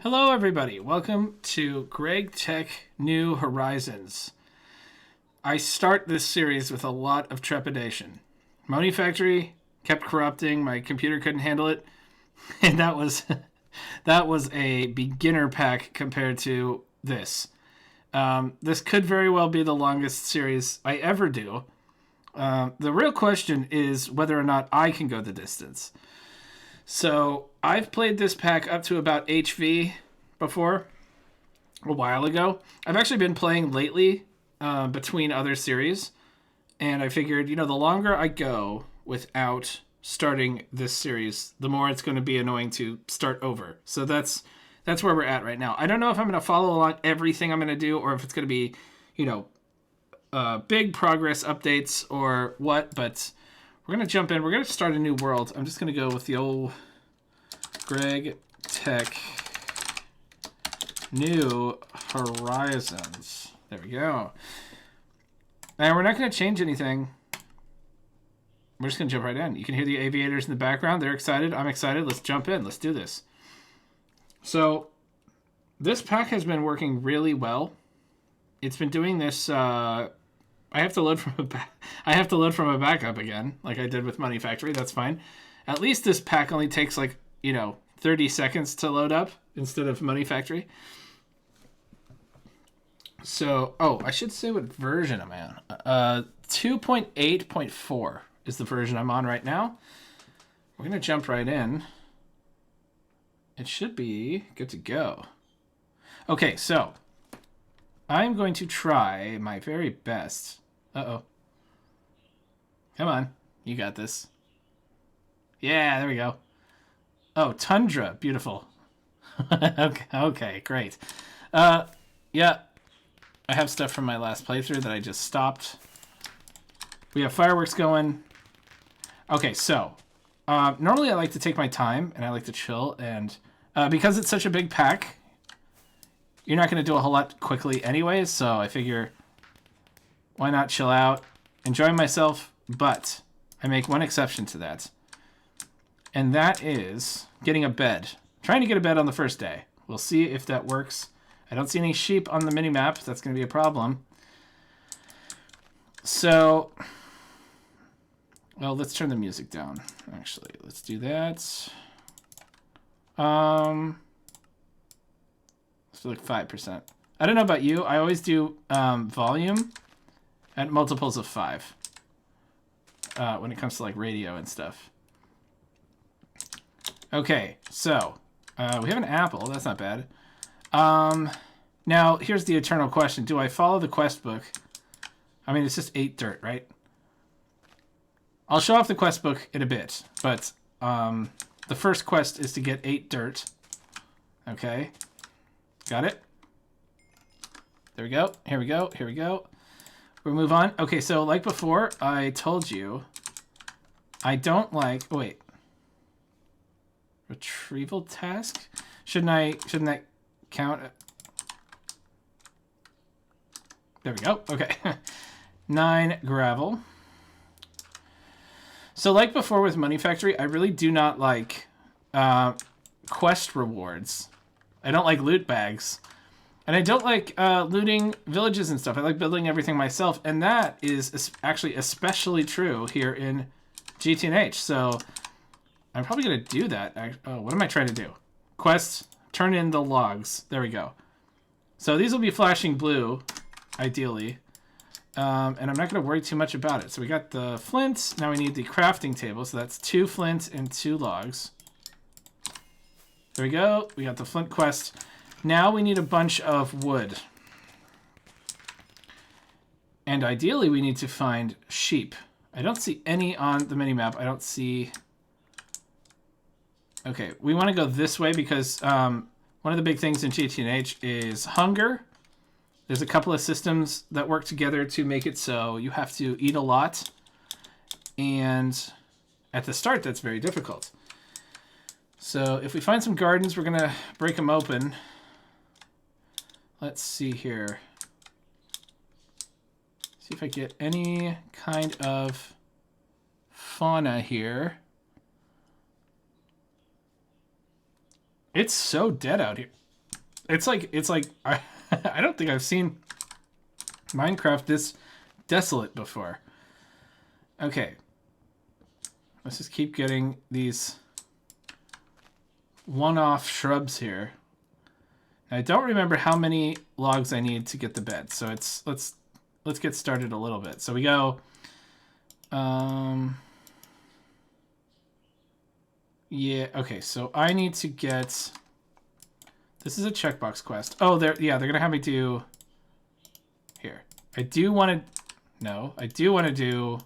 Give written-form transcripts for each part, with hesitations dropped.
Hello, everybody. Welcome to GregTech New Horizons. I start this series with a lot of trepidation. Money Factory kept corrupting. My computer couldn't handle it, and that was a beginner pack compared to this. This could very well be the longest series I ever do. The real question is whether or not I can go the distance. So I've played this pack up to about HV before, a while ago. I've actually been playing lately between other series, and I figured, the longer I go without starting this series, the more it's going to be annoying to start over. So that's where we're at right now. I don't know if I'm going to follow along everything I'm going to do, or if it's going to be, big progress updates or what, but we're going to jump in. We're going to start a new world. I'm just going to go with the old GregTech New Horizons. There we go. And we're not going to change anything. We're just going to jump right in. You can hear the aviators in the background. They're excited. I'm excited. Let's jump in. Let's do this. So this pack has been working really well. It's been doing this. I have to load from a backup again, like I did with Money Factory. That's fine. At least this pack only takes 30 seconds to load up instead of Money Factory. So, I should say what version I'm on. 2.8.4 is the version I'm on right now. We're going to jump right in. It should be good to go. Okay, so I'm going to try my very best. Uh-oh. Come on. You got this. Yeah, there we go. Oh, Tundra. Beautiful. Okay, great. Yeah. I have stuff from my last playthrough that I just stopped. We have fireworks going. Okay, so normally I like to take my time and I like to chill, and because it's such a big pack, you're not going to do a whole lot quickly anyways, so I figure why not chill out, enjoy myself, but I make one exception to that, and that is getting a bed. Trying to get a bed on the first day. We'll see if that works. I don't see any sheep on the mini-map. That's going to be a problem. So, well, let's turn the music down, actually. Let's do that. Let's do 5%. I don't know about you. I always do volume at multiples of 5 when it comes to radio and stuff. Okay, so we have an apple. That's not bad. Now, here's the eternal question. Do I follow the quest book? I mean, it's just 8 dirt, right? I'll show off the quest book in a bit, but the first quest is to get 8 dirt. Okay. Got it? There we go. Here we go. Here we go. We'll move on. Okay, so like before, I told you, I don't like... Oh, wait. Retrieval task? Shouldn't that count? There we go. Okay. 9 gravel. So like before with Money Factory, I really do not like quest rewards. I don't like loot bags. And I don't like looting villages and stuff. I like building everything myself. And that is actually especially true here in GTH. So I'm probably going to do that. Oh, what am I trying to do? Quests, turn in the logs. There we go. So these will be flashing blue, ideally. And I'm not going to worry too much about it. So we got the flint. Now we need the crafting table. So that's 2 flint and 2 logs. There we go. We got the flint quest. Now we need a bunch of wood. And ideally we need to find sheep. I don't see any on the minimap. I don't see... Okay, we want to go this way because one of the big things in GTH is hunger. There's a couple of systems that work together to make it so you have to eat a lot. And at the start, that's very difficult. So if we find some gardens, we're going to break them open. Let's see here. See if I get any kind of fauna here. It's so dead out here. It's like I don't think I've seen Minecraft this desolate before. Okay. Let's just keep getting these one-off shrubs here. I don't remember how many logs I need to get the bed, so let's get started a little bit. So we go. Yeah. Okay. So I need to get. This is a checkbox quest. Oh, they're gonna have me do. Here, I do want to. No, I do want to do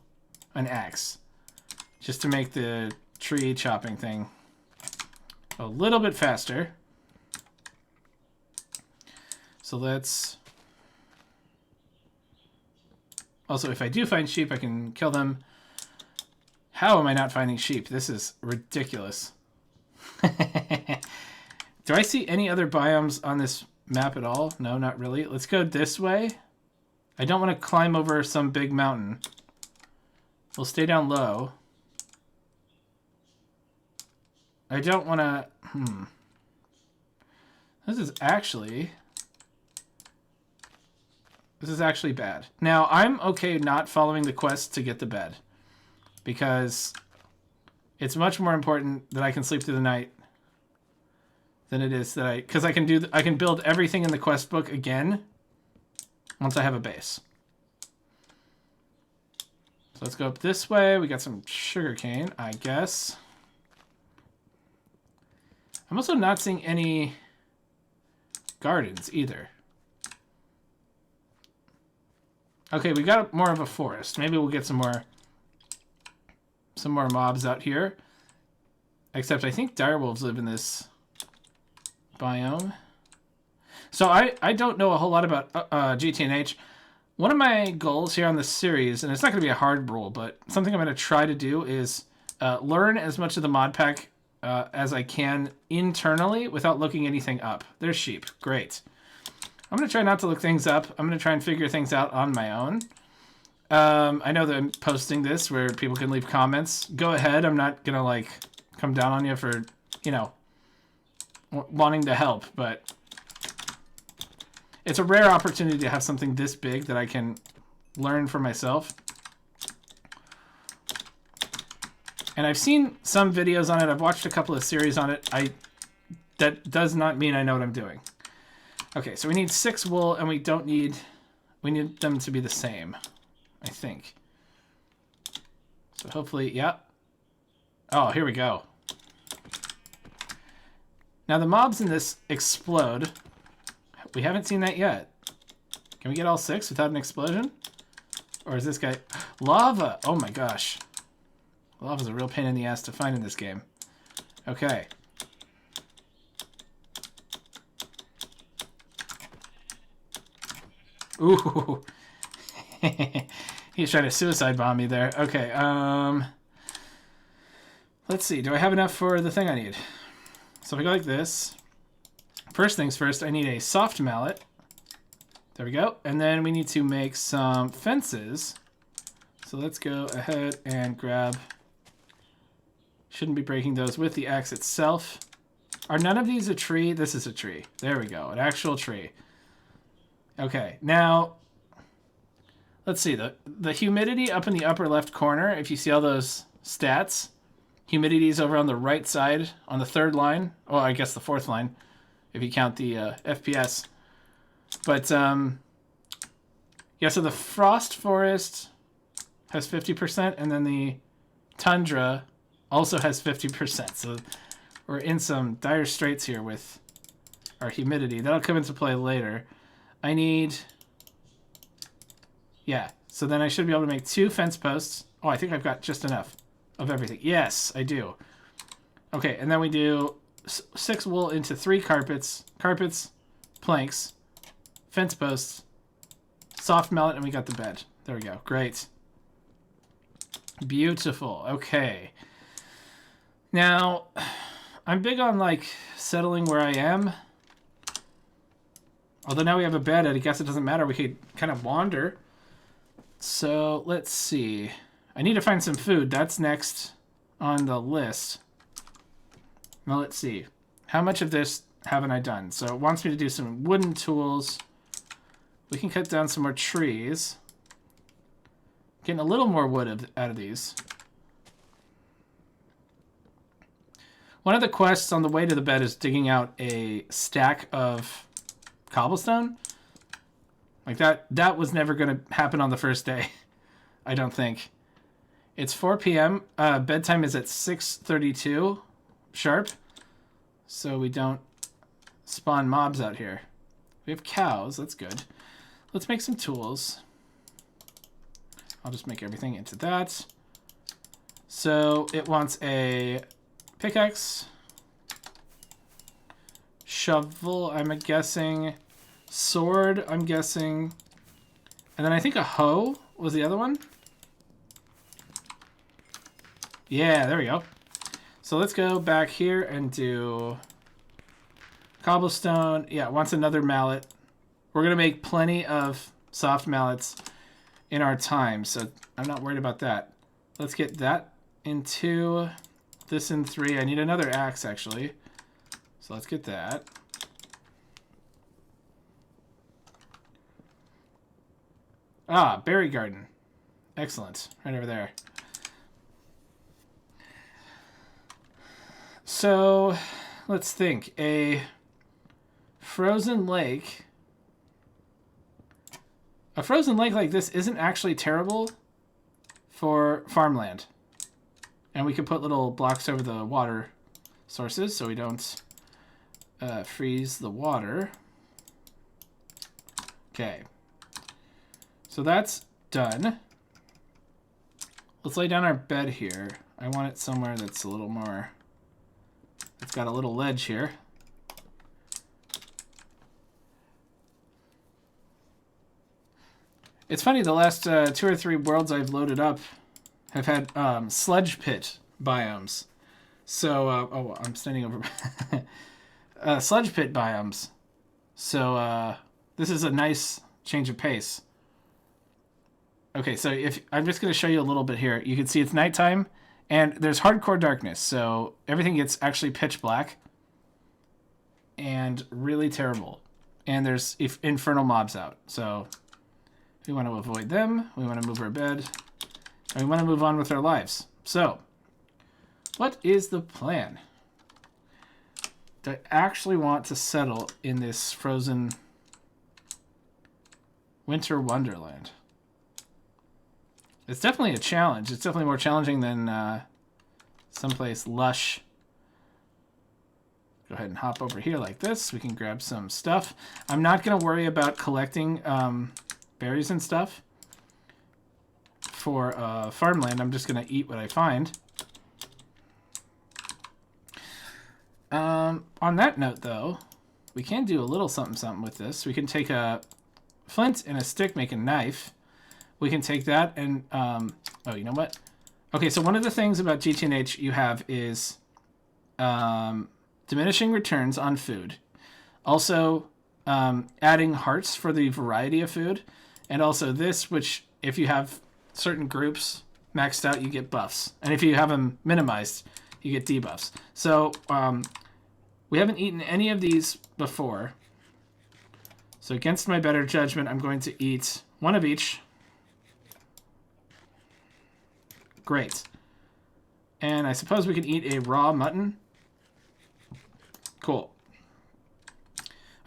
an axe, just to make the tree chopping thing a little bit faster. So let's... Also, if I do find sheep, I can kill them. How am I not finding sheep? This is ridiculous. Do I see any other biomes on this map at all? No, not really. Let's go this way. I don't want to climb over some big mountain. We'll stay down low. I don't want to... This is actually bad. Now, I'm okay not following the quest to get the bed, because it's much more important that I can sleep through the night than it is that because I can build everything in the quest book again once I have a base. So let's go up this way. We got some sugarcane, I guess. I'm also not seeing any gardens either. Okay, we got more of a forest. Maybe we'll get some more mobs out here. Except I think direwolves live in this biome. So I don't know a whole lot about GTNH. One of my goals here on this series, and it's not going to be a hard rule, but something I'm going to try to do is learn as much of the mod pack as I can internally without looking anything up. There's sheep. Great. I'm going to try not to look things up. I'm going to try and figure things out on my own. I know that I'm posting this where people can leave comments. Go ahead. I'm not going to, like, come down on you for, you know, wanting to help. But it's a rare opportunity to have something this big that I can learn for myself. And I've seen some videos on it. I've watched a couple of series on it. That does not mean I know what I'm doing. Okay, so we need 6 wool, and we need them to be the same, I think. So hopefully, yeah. Oh, here we go. Now the mobs in this explode. We haven't seen that yet. Can we get all 6 without an explosion? Or is this guy... Lava! Oh my gosh. Lava's a real pain in the ass to find in this game. Okay. Ooh. He's trying to suicide bomb me there. Okay, let's see. Do I have enough for the thing I need? So if I go like this, first things first, I need a soft mallet. There we go. And then we need to make some fences. So let's go ahead and grab... Shouldn't be breaking those with the axe itself. Are none of these a tree? This is a tree. There we go. An actual tree. Okay, now, let's see, the humidity up in the upper left corner, if you see all those stats, humidity is over on the right side, on the 3rd line, well, I guess the 4th line, if you count the FPS. But, yeah, so the frost forest has 50%, and then the tundra also has 50%, so we're in some dire straits here with our humidity. That'll come into play later. I need... Yeah, so then I should be able to make 2 fence posts. Oh, I think I've got just enough of everything. Yes, I do. Okay, and then we do 6 wool into 3 carpets. Carpets, planks, fence posts, soft mallet, and we got the bed. There we go. Great. Beautiful. Okay. Now, I'm big on, like, settling where I am. Although now we have a bed, I guess it doesn't matter. We could kind of wander. So, let's see. I need to find some food. That's next on the list. Now, let's see. How much of this haven't I done? So it wants me to do some wooden tools. We can cut down some more trees. Getting a little more wood out of these. One of the quests on the way to the bed is digging out a stack of cobblestone. Like that was never going to happen on the first day. I don't think. It's 4 p.m. Bedtime is at 6:32 sharp. So we don't spawn mobs out here. We have cows. That's good. Let's make some tools. I'll just make everything into that. So it wants a pickaxe, shovel, I'm guessing, sword, I'm guessing, and then I think a hoe was the other one. Yeah, there we go. So let's go back here and do cobblestone. Yeah, it wants another mallet. We're going to make plenty of soft mallets in our time, so I'm not worried about that. Let's get that in 2, this in 3. I need another axe, actually. So let's get that. Ah, berry garden. Excellent. Right over there. So, let's think. A frozen lake. A frozen lake like this isn't actually terrible for farmland. And we can put little blocks over the water sources so we don't freeze the water. Okay. So that's done. Let's lay down our bed here. I want it somewhere that's a little more... It's got a little ledge here. It's funny, the last 2 or 3 worlds I've loaded up have had sludge pit biomes. So, oh, I'm standing over... sludge pit biomes. So, this is a nice change of pace. Okay, so if I'm just going to show you a little bit here. You can see it's nighttime, and there's hardcore darkness, so everything gets actually pitch black. And really terrible. And there's infernal mobs out, so... We want to avoid them. We want to move our bed. And we want to move on with our lives. So, what is the plan? Do I actually want to settle in this frozen winter wonderland? It's definitely a challenge. It's definitely more challenging than someplace lush. Go ahead and hop over here like this. We can grab some stuff. I'm not going to worry about collecting... berries and stuff for farmland. I'm just gonna eat what I find. On that note, though, we can do a little something with this. We can take a flint and a stick, make a knife. We can take that and oh, you know what? Okay, so one of the things about GTNH you have is diminishing returns on food. Also, adding hearts for the variety of food. And also this, which if you have certain groups maxed out, you get buffs. And if you have them minimized, you get debuffs. So we haven't eaten any of these before. So against my better judgment, I'm going to eat one of each. Great. And I suppose we can eat a raw mutton. Cool.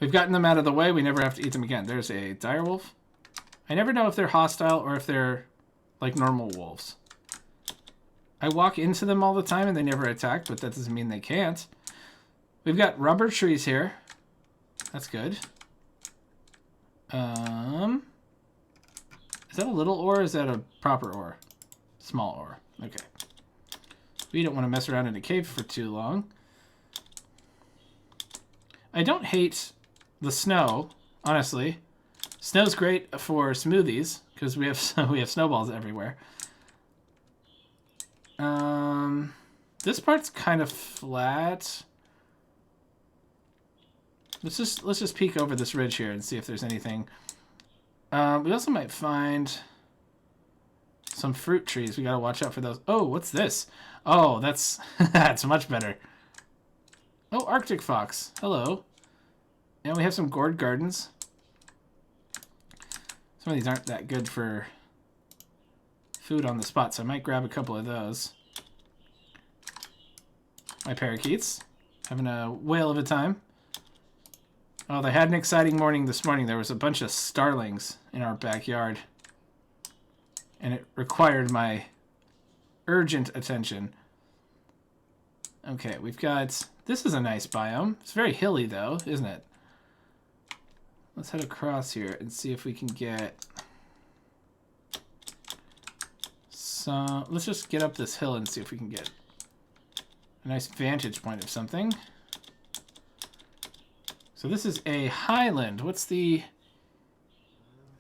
We've gotten them out of the way. We never have to eat them again. There's a direwolf. I never know if they're hostile or if they're like normal wolves. I walk into them all the time and they never attack, but that doesn't mean they can't. We've got rubber trees here. That's good. Is that a little ore or is that a proper ore? Small ore. Okay. We don't want to mess around in a cave for too long. I don't hate the snow, honestly. Snow's great for smoothies because we have snowballs everywhere. This part's kind of flat. Let's just peek over this ridge here and see if there's anything. We also might find some fruit trees. We gotta watch out for those. Oh, what's this? Oh, that's that's much better. Oh, Arctic Fox. Hello. And we have some gourd gardens. Some of these aren't that good for food on the spot, so I might grab a couple of those. My parakeets. Having a whale of a time. Oh, they had an exciting morning this morning. There was a bunch of starlings in our backyard. And it required my urgent attention. Okay, we've got... This is a nice biome. It's very hilly, though, isn't it? Let's head across here and see if we can get... some... Let's just get up this hill and see if we can get a nice vantage point of something. So this is a highland. What's the...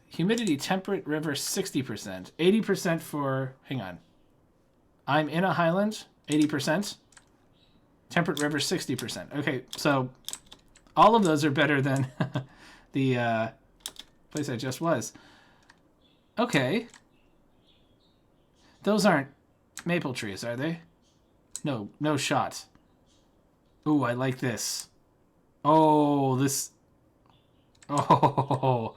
Humidity, temperate river, 60%. 80% for... Hang on. I'm in a highland, 80%. Temperate river, 60%. Okay, so all of those are better than the place I just was. Okay. Those aren't maple trees, are they? No, no shot. Ooh, I like this. Oh, this... Oh...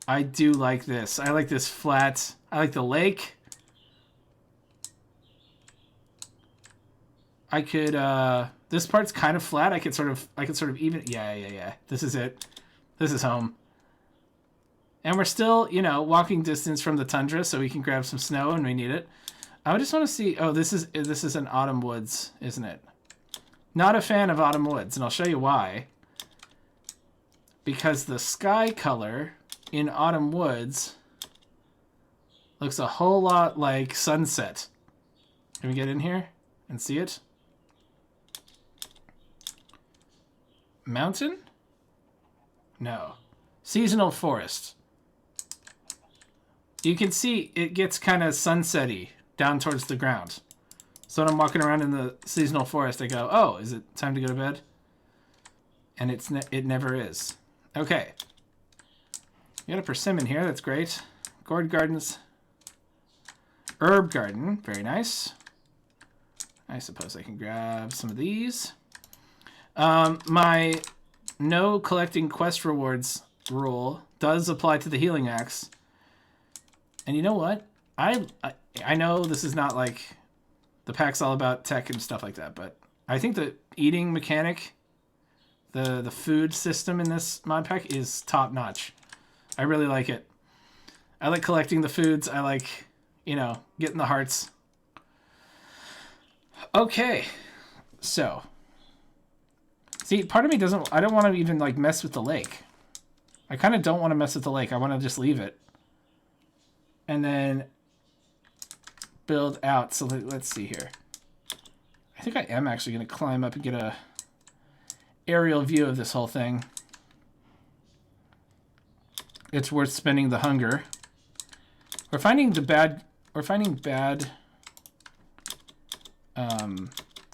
I do like this. I like this flat. I like the lake. I could, this part's kind of flat. I could sort of even, yeah. This is it. This is home. And we're still, you know, walking distance from the tundra, so we can grab some snow when we need it. I just want to see, oh, this is an autumn woods, isn't it? Not a fan of autumn woods, and I'll show you why. Because the sky color in autumn woods looks a whole lot like sunset. Can we get in here and see it? Mountain? No. Seasonal forest. You can see it gets kind of sunset-y down towards the ground. So when I'm walking around in the seasonal forest, I go, oh, is it time to go to bed? And it never is. Okay. We got a persimmon here. That's great. Gourd gardens. Herb garden. Very nice. I suppose I can grab some of these. My no collecting quest rewards rule does apply to the healing axe. And you know what? I know this is not like the pack's all about tech and stuff like that, but I think the eating mechanic, the food system in this mod pack is top notch. I really like it. I like collecting the foods. I like, you know, getting the hearts. Okay. So. See, part of me I don't want to even, like, mess with the lake. I kind of don't want to mess with the lake. I want to just leave it. And then build out. So let's see here. I think I am actually going to climb up and get a aerial view of this whole thing. It's worth spending the hunger. We're finding bad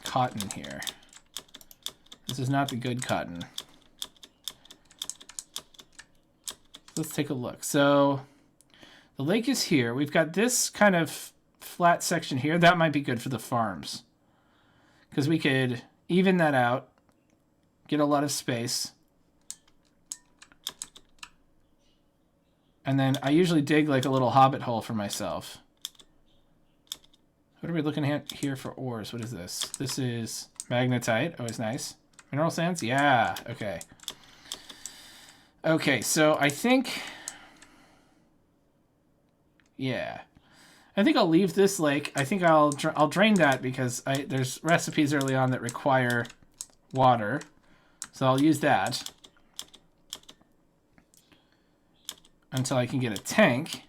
cotton here. This is not the good cotton. Let's take a look. So the lake is here. We've got this kind of flat section here. That might be good for the farms, because we could even that out, get a lot of space. And then I usually dig like a little hobbit hole for myself. What are we looking at here for ores? What is this? This is magnetite. Always nice. Mineral sands? Yeah. Okay. Okay, so I think... Yeah. I think I'll leave this lake. I think I'll drain that because there's recipes early on that require water. So I'll use that until I can get a tank.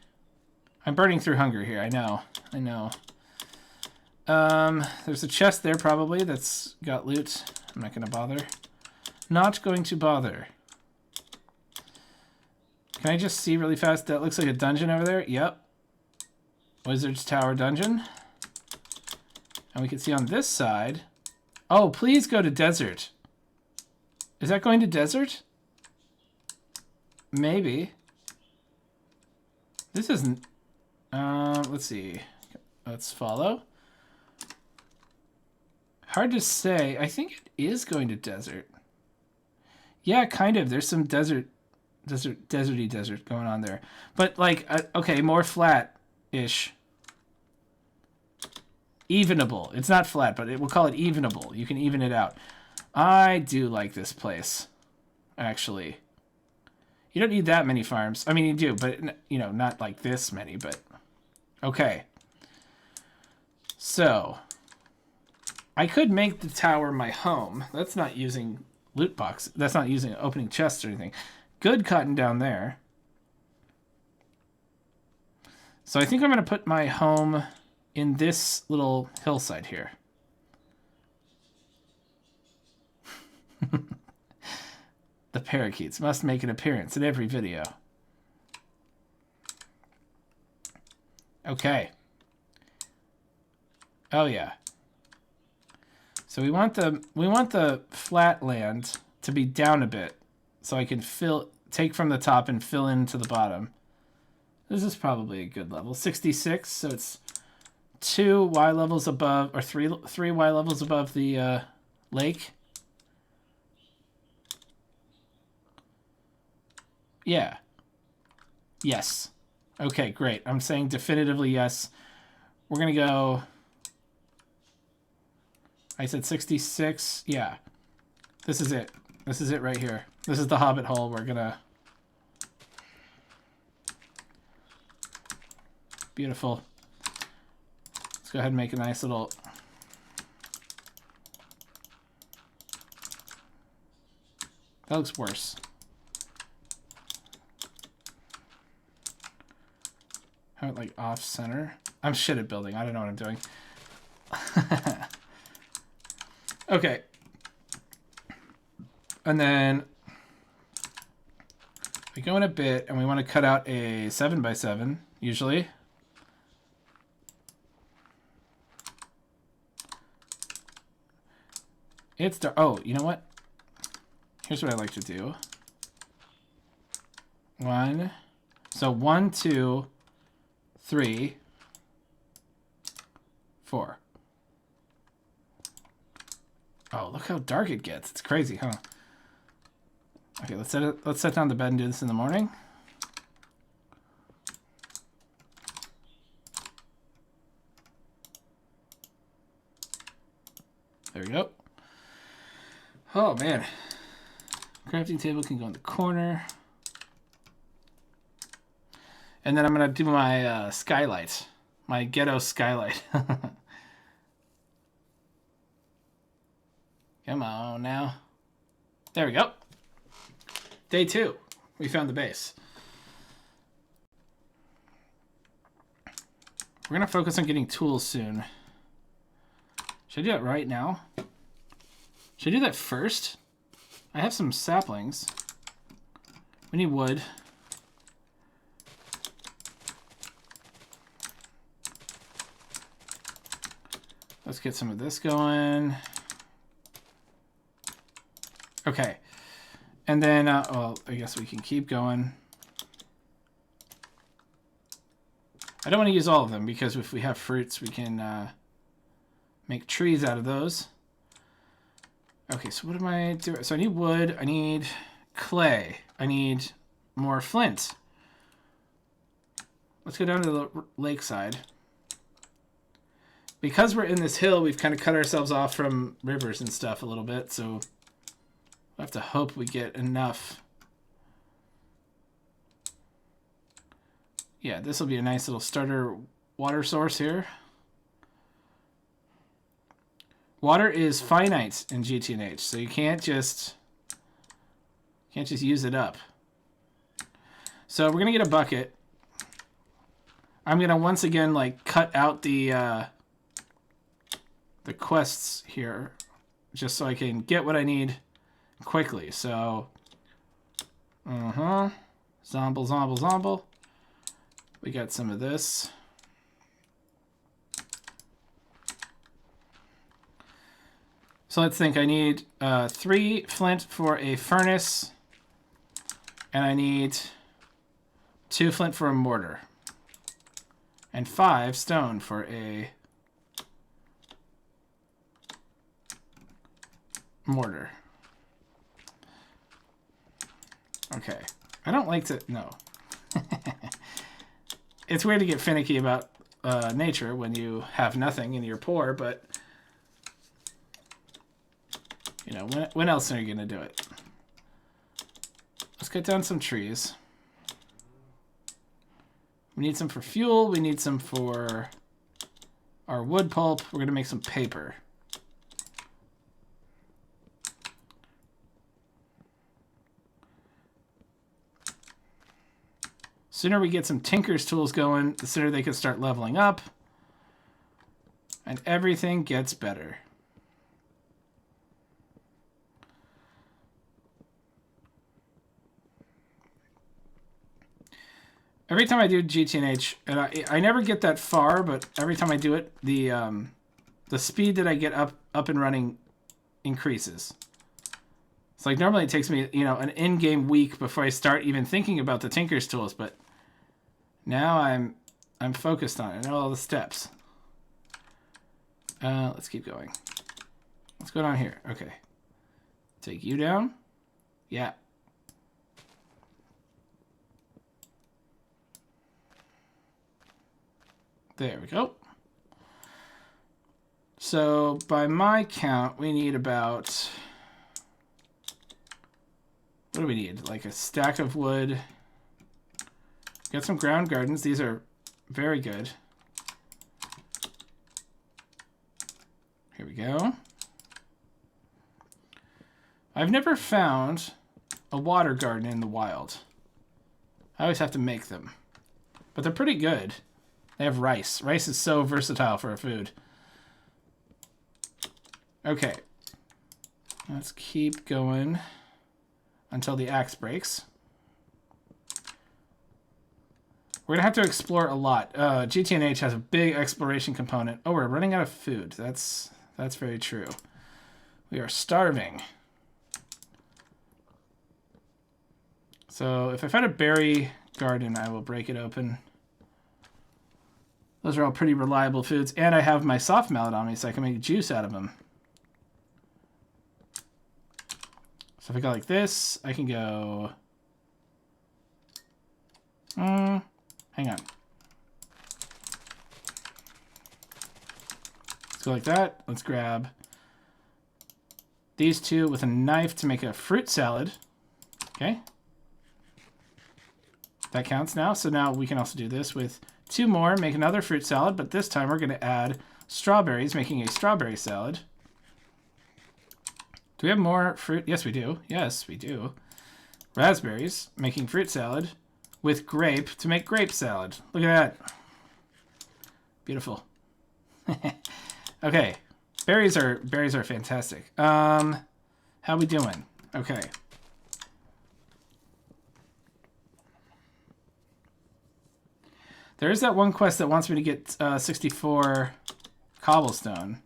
I'm burning through hunger here. I know. There's a chest there probably that's got loot. I'm not going to bother. Not going to bother. Can I just see really fast? That looks like a dungeon over there. Yep. Wizard's Tower dungeon. And we can see on this side. Oh, please go to desert. Is that going to desert? Maybe. This isn't... let's see. Let's follow. hard to say. I think it is going to desert. Yeah, kind of. There's some deserty desert going on there. But like, okay, more flat-ish. Evenable. It's not flat, but we'll call it evenable. You can even it out. I do like this place, actually. You don't need that many farms. I mean, you do, but, you know, not like this many, but... Okay. So, I could make the tower my home. That's not using loot box. That's not using opening chests or anything. Good cotton down there. So I think I'm going to put my home in this little hillside here. The parakeets must make an appearance in every video. Okay. Oh yeah. So we want the flat land to be down a bit, so I can take from the top and fill into the bottom. This is probably a good level, 66. So it's 2 Y levels above, or 3 Y levels above the lake. Yeah. Yes. Okay, great. I'm saying definitively yes. We're going to go... I said 66. Yeah. This is it. This is it right here. This is the hobbit hole. We're going to... Beautiful. Let's go ahead and make a nice little... That looks worse. How, like, off-center? I'm shit at building. I don't know what I'm doing. Okay. And then we go in a bit, and we want to cut out a 7x7, usually. It's dark. Oh, you know what? Here's what I like to do. 1. So 1, 2, 3, 4. Oh, look how dark it gets. It's crazy, huh? Okay, let's set down the bed and do this in the morning. There we go. Oh, man. Crafting table can go in the corner. And then I'm going to do my skylight. My ghetto skylight. Come on now. There we go. Day 2. We found the base. We're going to focus on getting tools soon. Should I do that right now? Should I do that first? I have some saplings. We need wood. Let's get some of this going. Okay. And then, well, I guess we can keep going. I don't want to use all of them because if we have fruits, we can make trees out of those. Okay, so what am I doing? So I need wood. I need clay. I need more flint. Let's go down to the lakeside. Because we're in this hill, we've kind of cut ourselves off from rivers and stuff a little bit, so we'll have to hope we get enough. Yeah, this will be a nice little starter water source here. Water is finite in GTNH, so you can't just use it up. So we're gonna get a bucket. I'm gonna once again like cut out the quests here, just so I can get what I need quickly. So, zomble, zomble, zomble. We got some of this. So let's think. I need 3 flint for a furnace, and I need 2 flint for a mortar, and 5 stone for a mortar. Okay. I don't like to... No. It's weird to get finicky about nature when you have nothing and you're poor, but... You know, when else are you going to do it? Let's cut down some trees. We need some for fuel. We need some for our wood pulp. We're going to make some paper. Sooner we get some tinker's tools going, the sooner they can start leveling up. And everything gets better. Every time I do GTNH, and I never get that far, but every time I do it, the speed that I get up and running increases. It's like normally it takes me, you know, an in-game week before I start even thinking about the Tinker's tools, but now I'm focused on it. I know all the steps. Let's keep going. What's going on here? Okay. Take you down. Yeah. There we go. So by my count, we need about... What do we need? Like a stack of wood. Got some ground gardens. These are very good. Here we go. I've never found a water garden in the wild. I always have to make them. But they're pretty good. They have rice. Rice is so versatile for a food. Okay. Let's keep going until the axe breaks. We're going to have to explore a lot. GTNH has a big exploration component. Oh, we're running out of food. That's very true. We are starving. So if I find a berry garden, I will break it open. Those are all pretty reliable foods. And I have my soft mallet on me, so I can make juice out of them. So if I go like this, I can go... hang on. Let's go like that. Let's grab these two with a knife to make a fruit salad. Okay. That counts now. So now we can also do this with... 2 more, make another fruit salad, but this time we're going to add strawberries, making a strawberry salad. Do we have more fruit? Yes, we do. Yes, we do. Raspberries, making fruit salad with grape to make grape salad. Look at that. Beautiful. Okay. Berries are fantastic. How we doing? Okay. There is that one quest that wants me to get 64 cobblestone.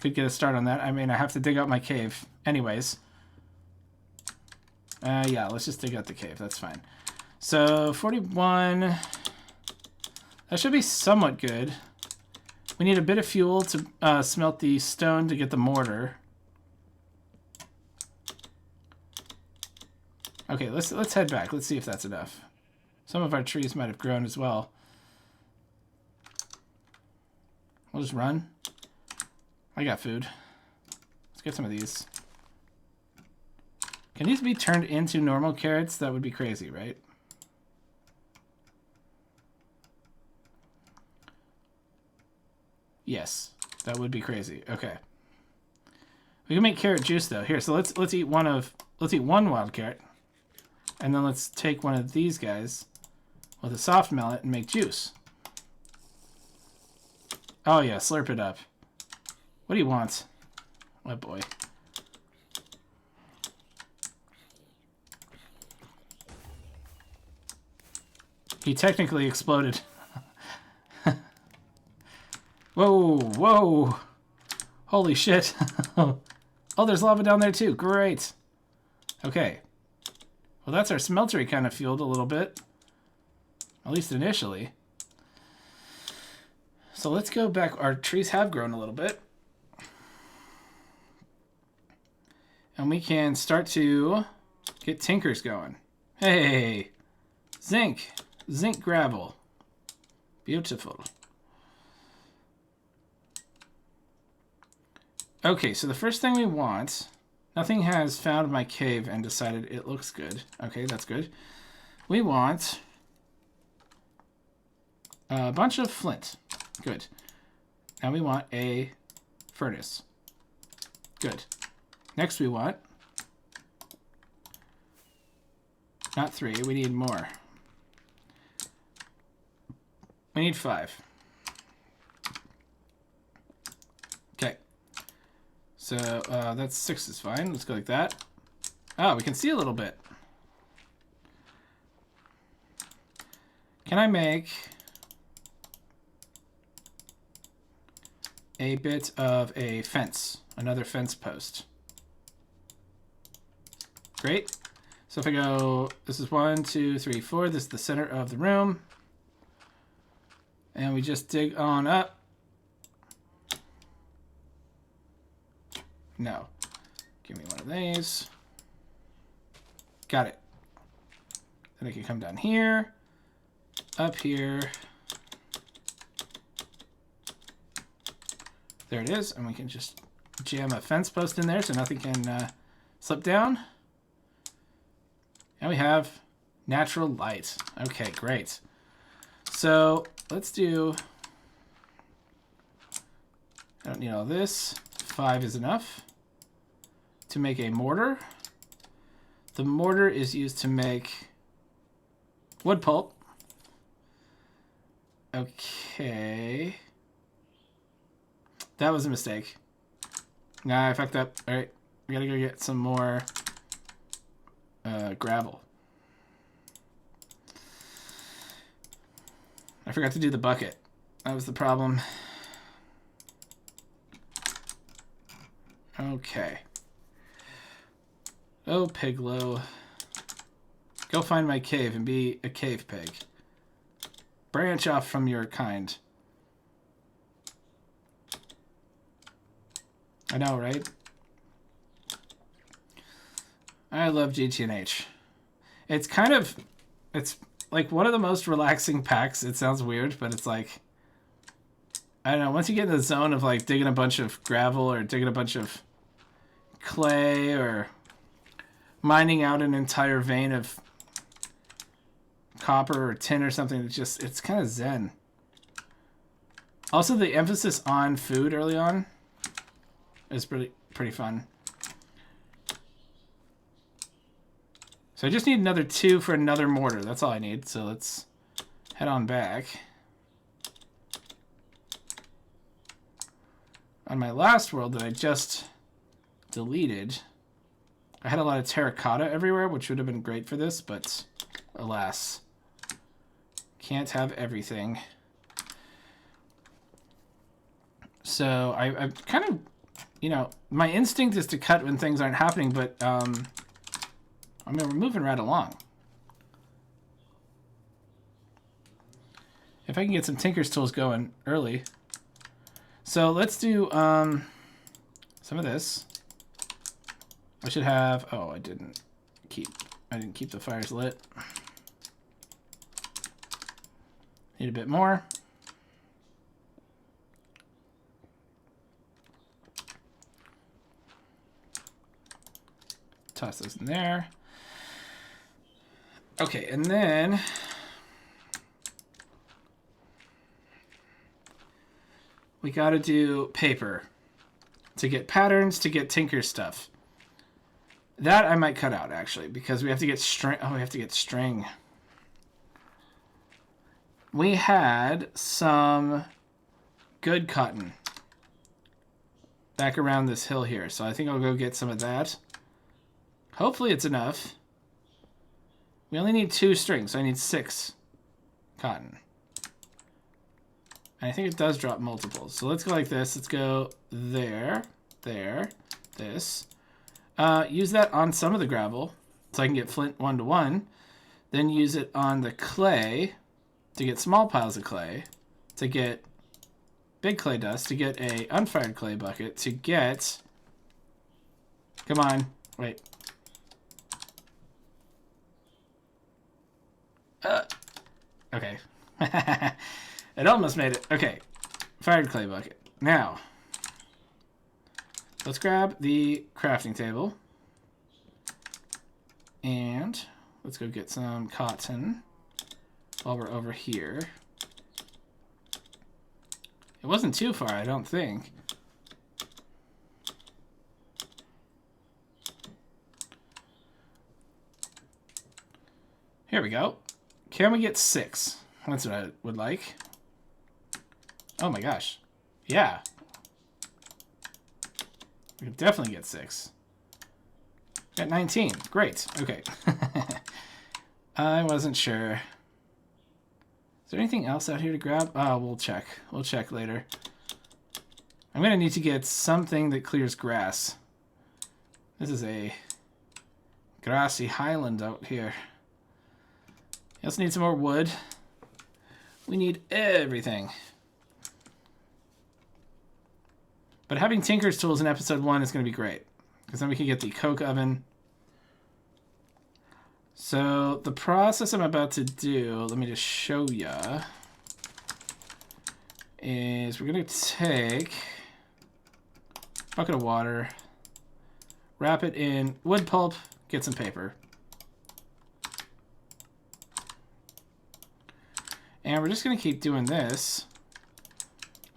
Could get a start on that. I mean, I have to dig out my cave. Anyways. Yeah, let's just dig out the cave. That's fine. So, 41. That should be somewhat good. We need a bit of fuel to smelt the stone to get the mortar. Okay, let's head back. Let's see if that's enough. Some of our trees might have grown as well. We'll just run. I got food. Let's get some of these. Can these be turned into normal carrots? That would be crazy, right? Yes, that would be crazy. Okay. We can make carrot juice though. Here, so let's eat one wild carrot. And then let's take one of these guys with a soft mallet and make juice. Oh yeah, slurp it up. What do you want? Oh boy. He technically exploded. Whoa, whoa. Holy shit. Oh, there's lava down there too. Great. Okay. Well, that's our smeltery kind of fueled a little bit. At least initially. So let's go back. Our trees have grown a little bit. And we can start to get tinkers going. Hey, zinc gravel. Beautiful. Okay, so the first thing we want, nothing has found my cave and decided it looks good. Okay, that's good. We want a bunch of flint. Good. Now we want a furnace. Good. Next we want, not 3, we need more. We need 5. Okay. So that's 6 is fine. Let's go like that. Oh, we can see a little bit. Can I make a bit of a fence? Another fence post. Great. So if I go, this is 1, 2, 3, 4. This is the center of the room. And we just dig on up. No. Give me one of these. Got it. Then I can come down here. Up here. There it is. And we can just jam a fence post in there so nothing can slip down. And we have natural light. Okay, great. So let's do, I don't need all this. 5 is enough to make a mortar. The mortar is used to make wood pulp. Okay. That was a mistake. Nah, I fucked up. All right, we gotta go get some more gravel. I forgot to do the bucket. That was the problem. Okay. Oh, Piglow. Go find my cave and be a cave pig. Branch off from your kind. I know, right? I love GTNH. It's kind of, it's like one of the most relaxing packs. It sounds weird, but it's like, I don't know, once you get in the zone of like digging a bunch of gravel or digging a bunch of clay or mining out an entire vein of copper or tin or something, it's kind of zen. Also, the emphasis on food early on is pretty fun. So I just need another 2 for another mortar. That's all I need. So let's head on back. On my last world that I just deleted, I had a lot of terracotta everywhere, which would have been great for this, but alas, can't have everything. So I kind of, you know, my instinct is to cut when things aren't happening, but I mean, we're moving right along. If I can get some Tinker's Tools going early. So let's do some of this. I should have, oh, I didn't keep the fires lit. Need a bit more. Toss those in there. Okay, and then we got to do paper to get patterns, to get Tinker stuff. That I might cut out, actually, because we have to get string. Oh, we have to get string. We had some good cotton back around this hill here, so I think I'll go get some of that. Hopefully it's enough. We only need 2 strings, so I need 6 cotton. And I think it does drop multiples. So let's go like this. Let's go there, there, this. Use that on some of the gravel, so I can get flint 1 to 1. Then use it on the clay to get small piles of clay, to get big clay dust, to get a unfired clay bucket, to get, come on, Wait. Okay. It almost made it. Okay. Fired clay bucket. Now, let's grab the crafting table. And let's go get some cotton while we're over here. It wasn't too far, I don't think. Here we go. Can we get 6? That's what I would like. Oh my gosh. Yeah. We could definitely get 6. Got 19. Great. Okay. I wasn't sure. Is there anything else out here to grab? Oh, we'll check. We'll check later. I'm going to need to get something that clears grass. This is a grassy highland out here. We also need some more wood. We need everything. But having Tinker's tools in episode 1 is going to be great. Because then we can get the coke oven. So the process I'm about to do, let me just show ya, is we're going to take a bucket of water, wrap it in wood pulp, get some paper. And we're just going to keep doing this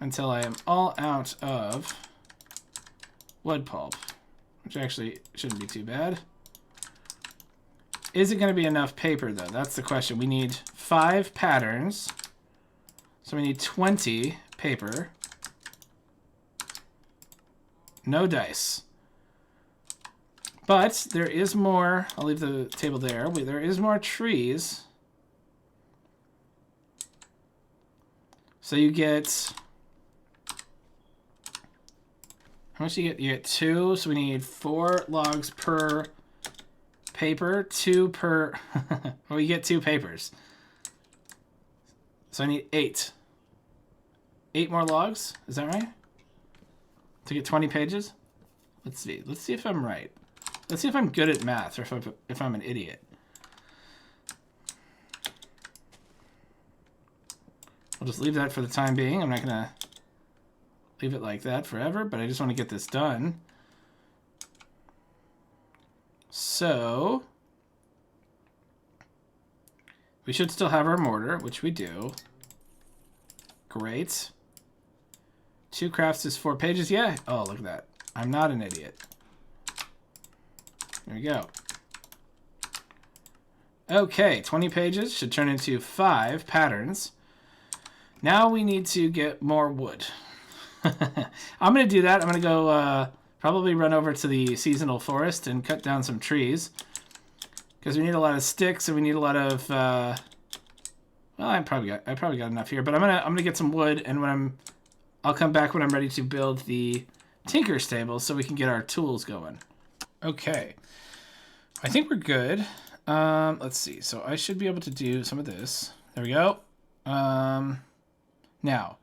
until I am all out of wood pulp, which actually shouldn't be too bad. Is it going to be enough paper, though? That's the question. We need 5 patterns, so we need 20 paper. No dice. But there is more. I'll leave the table there. There is more trees. So you get... How much do you get? You get 2, so we need 4 logs per paper, 2 per... well, you get 2 papers. So I need 8. 8 more logs? Is that right? To get 20 pages? Let's see. Let's see if I'm right. Let's see if I'm good at math or if I'm an idiot. I'll just leave that for the time being. I'm not going to leave it like that forever, but I just want to get this done. So, we should still have our mortar, which we do. Great. 2 crafts is 4 pages. Yeah. Oh, look at that. I'm not an idiot. There we go. Okay, 20 pages should turn into 5 patterns. Now we need to get more wood. I'm going to do that. I'm going to go probably run over to the seasonal forest and cut down some trees. Because we need a lot of sticks and we need a lot of... well, I probably got enough here. But I'm gonna get some wood, and I'll come back when I'm ready to build the Tinker's table so we can get our tools going. Okay. I think we're good. Let's see. So I should be able to do some of this. There we go. Now,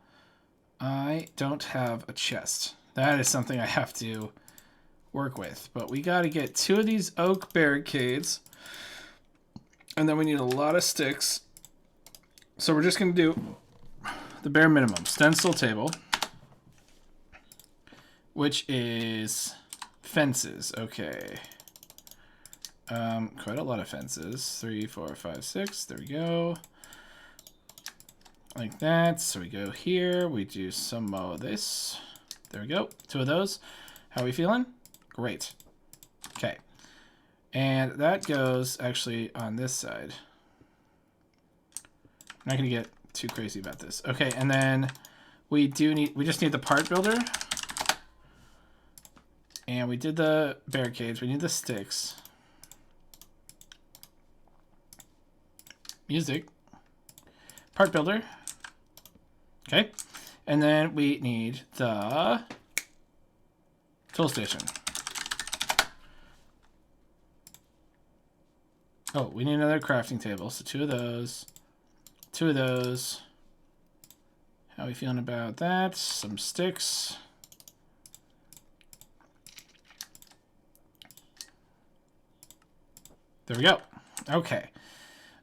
I don't have a chest. That is something I have to work with. But we got to get 2 of these oak barricades. And then we need a lot of sticks. So we're just going to do the bare minimum. Stencil table. Which is fences. Okay. Quite a lot of fences. 3, 4, 5, 6. There we go. Like that. So we go here. We do some of this. There we go. 2 of those. How are we feeling? Great. Okay. And that goes actually on this side. I'm not going to get too crazy about this. Okay, and then we just need the part builder. And we did the barricades. We need the sticks. Music. Part builder. Okay. And then we need the tool station. Oh, we need another crafting table. So 2 of those. 2 of those. How are we feeling about that? Some sticks. There we go. Okay.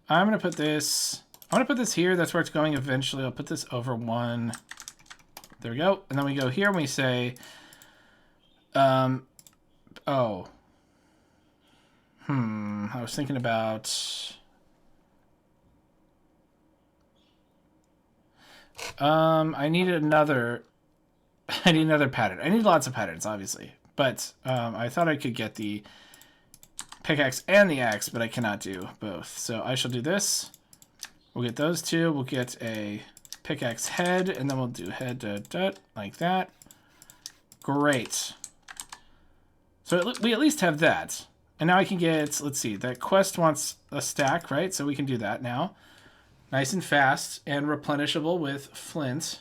I'm going to put this... I want to put this here. That's where it's going eventually. I'll put this over 1. There we go. And then we go here and we say... oh. I was thinking about... I need another pattern. I need lots of patterns, obviously. But I thought I could get the pickaxe and the axe, but I cannot do both. So I shall do this. We'll get those two. We'll get a pickaxe head, and then we'll do head like that. Great. So we at least have that. And now I can get, let's see, that quest wants a stack, right? So we can do that now. Nice and fast and replenishable with flint.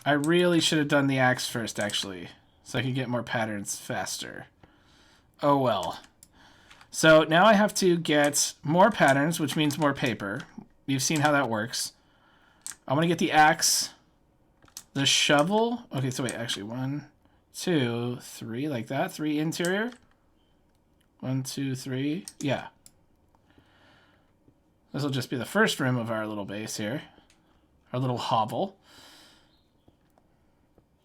I really should have done the axe first, actually, so I could get more patterns faster. Oh well. So now I have to get more patterns, which means more paper. You've seen how that works. I want to get the axe, the shovel. Okay, so wait, actually 1, 2, 3, like that. 3 interior. 1, 2, 3. Yeah. This will just be the first room of our little base here. Our little hovel.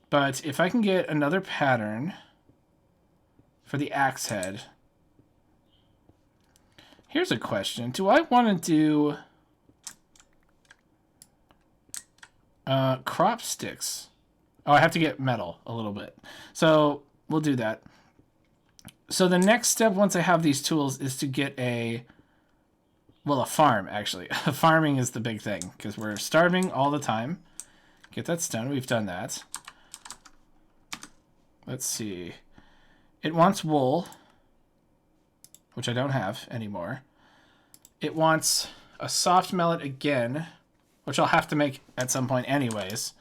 But if I can get another pattern for the axe head. Here's a question. Do I want to do crop sticks? Oh, I have to get metal a little bit. So we'll do that. So the next step once I have these tools is to get a farm, actually. Farming is the big thing because we're starving all the time. Get that stone. We've done that. Let's see. It wants wool, which I don't have anymore. It wants a soft mallet again, which I'll have to make at some point anyways.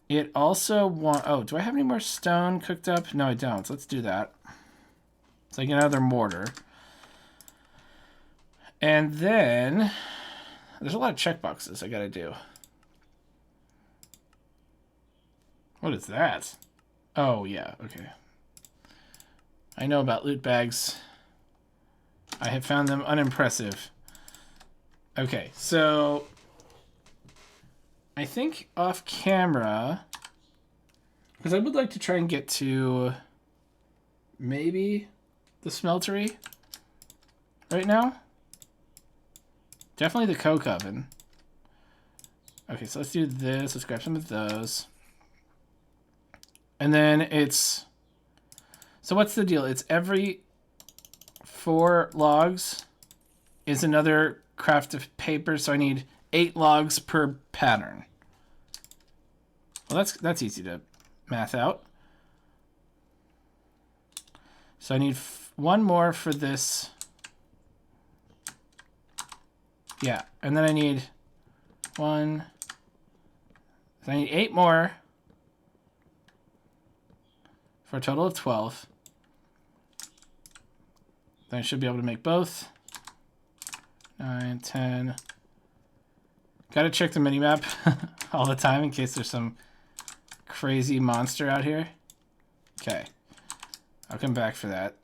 It also wants... Oh, do I have any more stone cooked up? No, I don't. Let's do that. It's like another mortar. And then... There's a lot of checkboxes I gotta do. What is that? Oh, yeah, okay. I know about loot bags. I have found them unimpressive. Okay, so... I think off camera... Because I would like to try and get to... maybe the smeltery right now. Definitely the coke oven. Okay, so let's do this. Let's grab some of those. And then it's... So what's the deal? It's every 4 logs is another craft of paper, so I need 8 logs per pattern. Well, that's easy to math out. So I need 1 more for this. Yeah, and then I need 1. So I need 8 more for a total of 12. Then I should be able to make both. 9, 10. Gotta check the minimap all the time in case there's some crazy monster out here. Okay. I'll come back for that.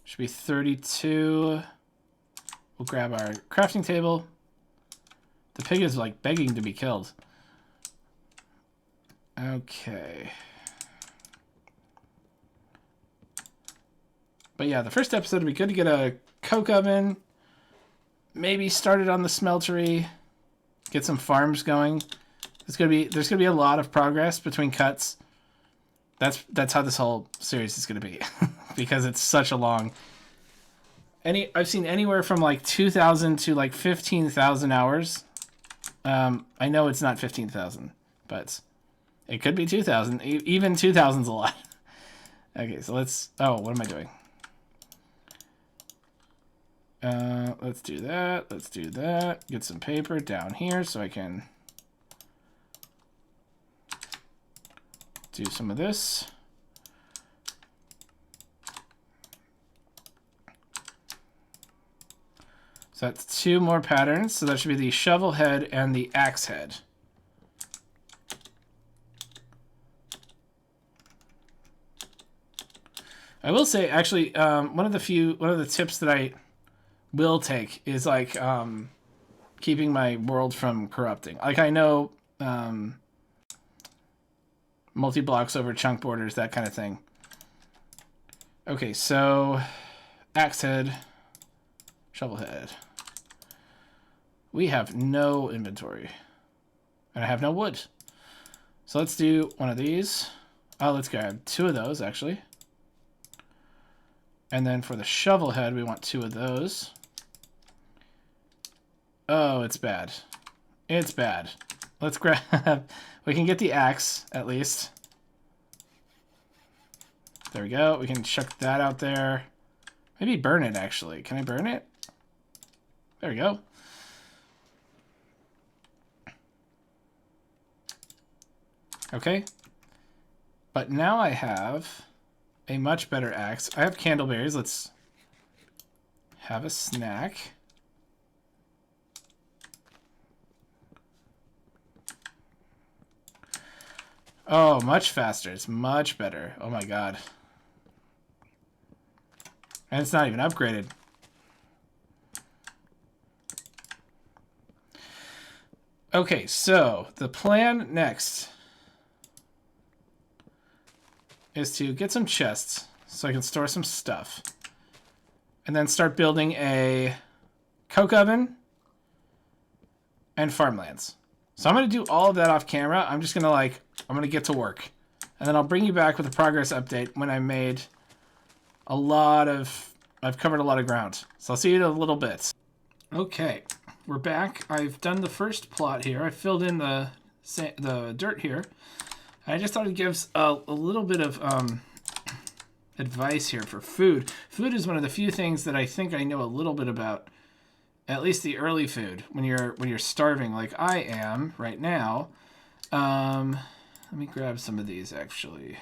Should be 32. We'll grab our crafting table. The pig is like begging to be killed. Okay. But yeah, the first episode would be good to get a coke oven. Maybe start it on the smeltery. Get some farms going. There's gonna be a lot of progress between cuts. That's how this whole series is gonna be. Because it's such a long... I've seen anywhere from like 2,000 to like 15,000 hours. I know it's not 15,000, but it could be 2,000. Even 2,000's a lot. Okay, so let's... Oh, what am I doing? Let's do that. Let's do that. Get some paper down here so I can do some of this. So that's 2 more patterns. So that should be the shovel head and the axe head. I will say, actually, one of the tips that I will take is like keeping my world from corrupting. Like I know multi-blocks over chunk borders, that kind of thing. Okay, so axe head, shovel head. We have no inventory, and I have no wood. So let's do one of these. Oh, let's grab 2 of those actually. And then for the shovel head, we want 2 of those. Oh, it's bad. It's bad. Let's grab... we can get the axe, at least. There we go. We can chuck that out there. Maybe burn it, actually. Can I burn it? There we go. Okay. But now I have a much better axe. I have candleberries. Let's have a snack. Oh, much faster. It's much better. Oh my god. And it's not even upgraded. Okay, so the plan next is to get some chests so I can store some stuff. And then start building a coke oven and farmlands. So I'm going to do all of that off camera. I'm just going to I'm going to get to work. And then I'll bring you back with a progress update when I made I've covered a lot of ground. So I'll see you in a little bit. Okay, we're back. I've done the first plot here. I filled in the dirt here. I just thought it gives a little bit of advice here for food. Food is one of the few things that I think I know a little bit about. At least the early food, when you're starving like I am right now. Let me grab some of these actually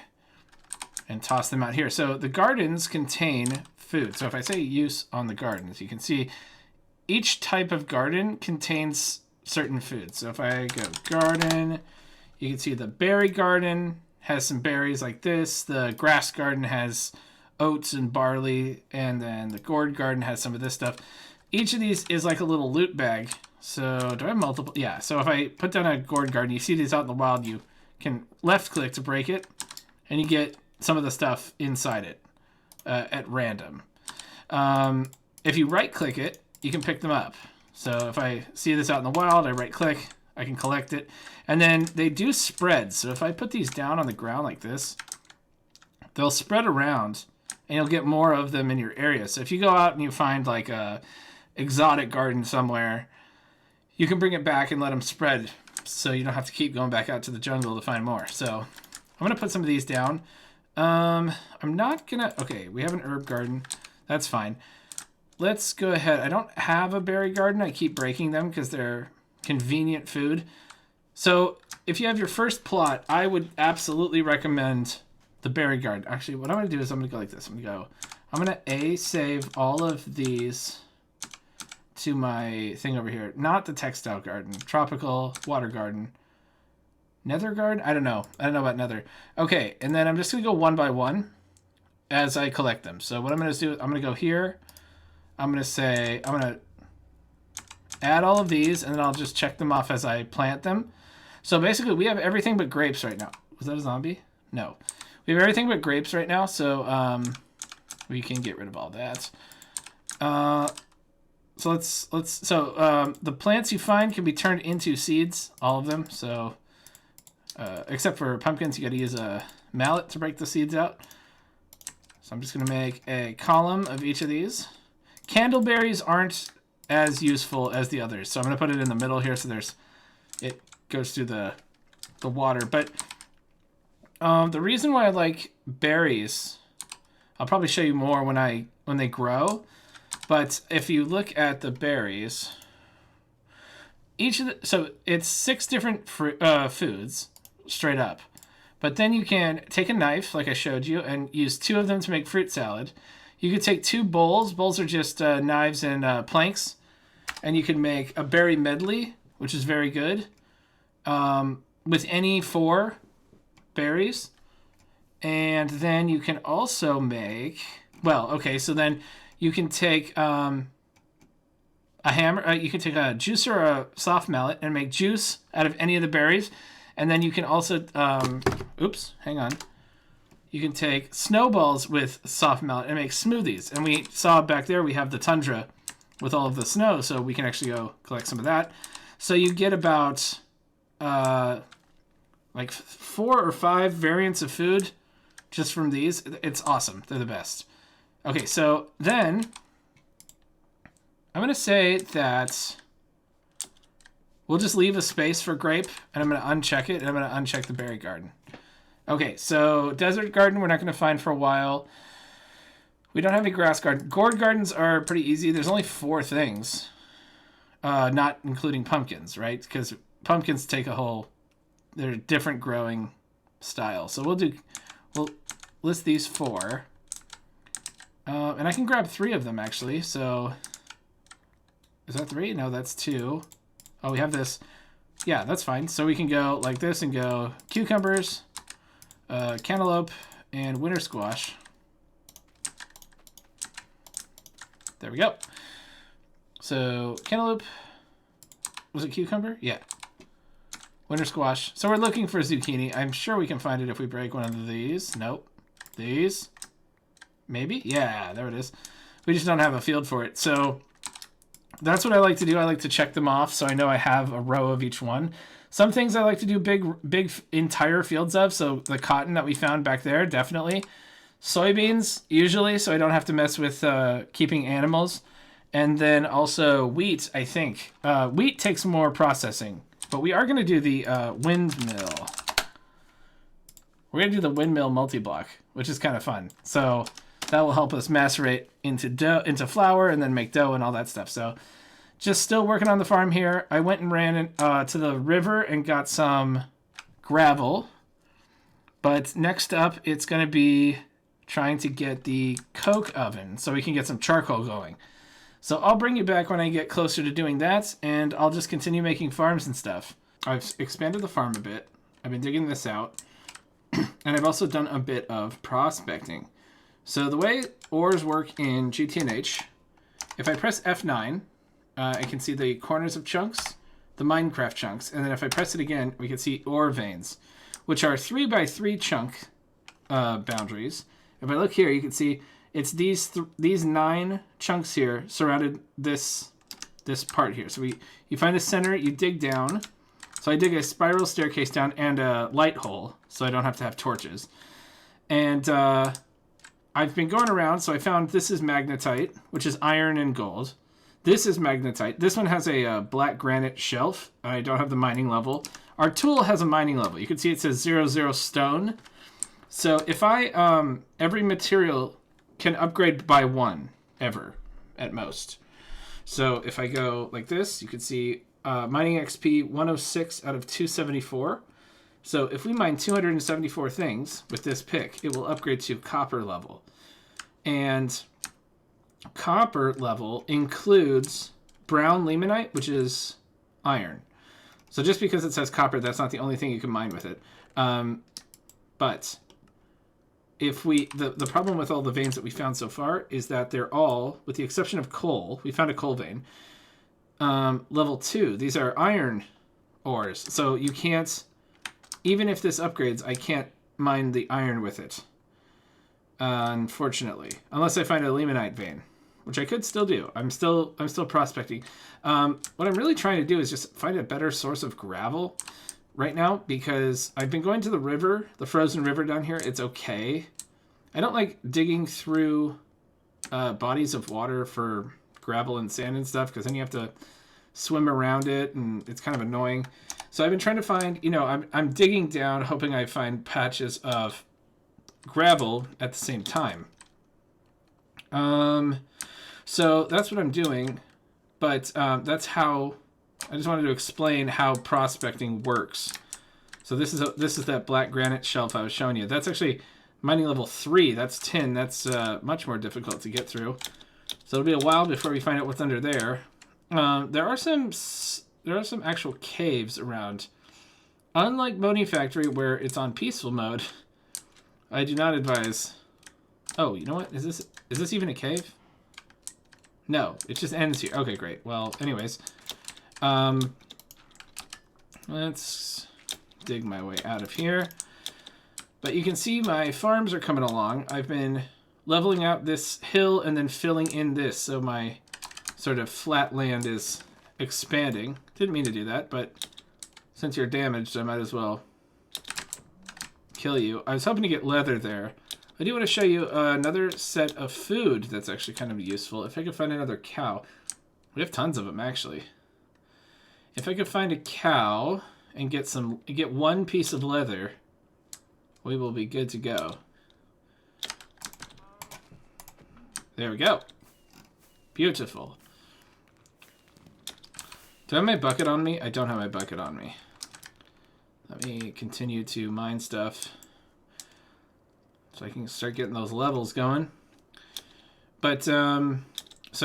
and toss them out here. So the gardens contain food. So if I say use on the gardens, you can see each type of garden contains certain foods. So if I go garden, you can see the berry garden has some berries like this. The grass garden has oats and barley, and then the gourd garden has some of this stuff. Each of these is like a little loot bag. So do I have multiple? Yeah, so if I put down a gourd garden, you see these out in the wild, you can left click to break it, and you get some of the stuff inside it at random. If you right click it, you can pick them up. So if I see this out in the wild, I right click, I can collect it. And then they do spread. So if I put these down on the ground like this, they'll spread around and you'll get more of them in your area. So if you go out and you find like a exotic garden somewhere, you can bring it back and let them spread so you don't have to keep going back out to the jungle to find more. So I'm going to put some of these down. I'm not going to... Okay, we have an herb garden. That's fine. Let's go ahead. I don't have a berry garden. I keep breaking them because they're convenient food. So if you have your first plot, I would absolutely recommend the berry garden. Actually, what I'm going to do is I'm going to go like this. I'm going to save all of these to my thing over here. Not the textile garden. Tropical water garden. Nether garden? I don't know. I don't know about nether. Okay, and then I'm just going to go one by one as I collect them. So what I'm going to do, I'm going to go here. I'm going to say, I'm going to add all of these, and then I'll just check them off as I plant them. So basically, we have everything but grapes right now. Was that a zombie? No. We have everything but grapes right now, so we can get rid of all that. So the plants you find can be turned into seeds, all of them. So except for pumpkins, you got to use a mallet to break the seeds out. So I'm just going to make a column of each of these. Candleberries aren't as useful as the others, so I'm going to put it in the middle here so it goes through the water. But the reason why I like berries, I'll probably show you more when they grow. But if you look at the berries, so it's 6 different foods straight up. But then you can take a knife, like I showed you, and use 2 of them to make fruit salad. You could take 2 bowls. Bowls are just knives and planks. And you can make a berry medley, which is very good, with any 4 berries. And then you can also make, well, okay, so then you can take a hammer, you can take a juicer or a soft mallet and make juice out of any of the berries. And then you can also, oops, hang on. You can take snowballs with soft mallet and make smoothies. And we saw back there we have the tundra with all of the snow, so we can actually go collect some of that. So you get about like 4 or 5 variants of food just from these. It's awesome. They're the best. Okay, so then I'm going to say that we'll just leave a space for grape, and I'm going to uncheck it, and I'm going to uncheck the berry garden. Okay, so desert garden we're not going to find for a while. We don't have any grass garden. Gourd gardens are pretty easy. There's only 4 things, not including pumpkins, right? Because pumpkins take a whole, they're different growing styles. So we'll list these 4. And I can grab 3 of them actually. So is that 3? No, that's 2. Oh, we have this. Yeah, that's fine. So we can go like this and go cucumbers, cantaloupe, and winter squash. There we go. So cantaloupe, was it cucumber? Yeah. Winter squash. So we're looking for zucchini. I'm sure we can find it if we break one of these. Nope. These. Maybe? Yeah, there it is. We just don't have a field for it. So that's what I like to do. I like to check them off so I know I have a row of each one. Some things I like to do big entire fields of. So the cotton that we found back there, definitely. Soybeans, usually, so I don't have to mess with keeping animals. And then also wheat, I think. Wheat takes more processing. But we are going to do the windmill. We're going to do the windmill multi-block, which is kind of fun. So that will help us macerate into flour and then make dough and all that stuff. So just still working on the farm here. I went and ran to the river and got some gravel. But next up, it's going to be trying to get the coke oven so we can get some charcoal going. So I'll bring you back when I get closer to doing that, and I'll just continue making farms and stuff. I've expanded the farm a bit. I've been digging this out. And I've also done a bit of prospecting. So the way ores work in GTNH, if I press F9, I can see the corners of chunks, the Minecraft chunks, and then if I press it again, we can see ore veins, which are 3x3 chunk boundaries. If I look here, you can see it's these 9 chunks here surrounded this part here. So you find the center, you dig down. So I dig a spiral staircase down and a light hole, so I don't have to have torches. And I've been going around, so I found this is magnetite, which is iron and gold. This is magnetite. This one has a black granite shelf. I don't have the mining level. Our tool has a mining level. You can see it says 00 stone. So if I, every material can upgrade by 1, ever, at most. So if I go like this, you can see mining XP 106 out of 274. So if we mine 274 things with this pick, it will upgrade to copper level. And copper level includes brown limonite, which is iron. So just because it says copper, that's not the only thing you can mine with it. But if the problem with all the veins that we found so far is that they're all, with the exception of coal, we found a coal vein, level 2. These are iron ores. So you can't, even if this upgrades, I can't mine the iron with it. Unfortunately, unless I find a limonite vein, which I could still do. I'm still prospecting. What I'm really trying to do is just find a better source of gravel right now, because I've been going to the river, the frozen river down here. It's okay. I don't like digging through bodies of water for gravel and sand and stuff, because then you have to swim around it, and it's kind of annoying. So I've been trying to find, I'm digging down, hoping I find patches of gravel at the same time. So that's what I'm doing, but that's how, I just wanted to explain how prospecting works. So this is that black granite shelf I was showing you. That's actually mining level 3. That's tin. That's much more difficult to get through. So it'll be a while before we find out what's under there. There are some actual caves around. Unlike Bony Factory, where it's on peaceful mode, I do not advise. Oh, you know what? Is this even a cave? No, it just ends here. Okay, great. Well, anyways, let's dig my way out of here. But you can see my farms are coming along. I've been leveling out this hill and then filling in this, so my sort of flat land is expanding. Didn't mean to do that, but since you're damaged, I might as well kill you. I was hoping to get leather there. I do want to show you another set of food that's actually kind of useful. If I could find another cow. We have tons of them, actually. If I could find a cow and get one piece of leather, we will be good to go. There we go. Beautiful. Do I have my bucket on me? I don't have my bucket on me. Let me continue to mine stuff so I can start getting those levels going. But, so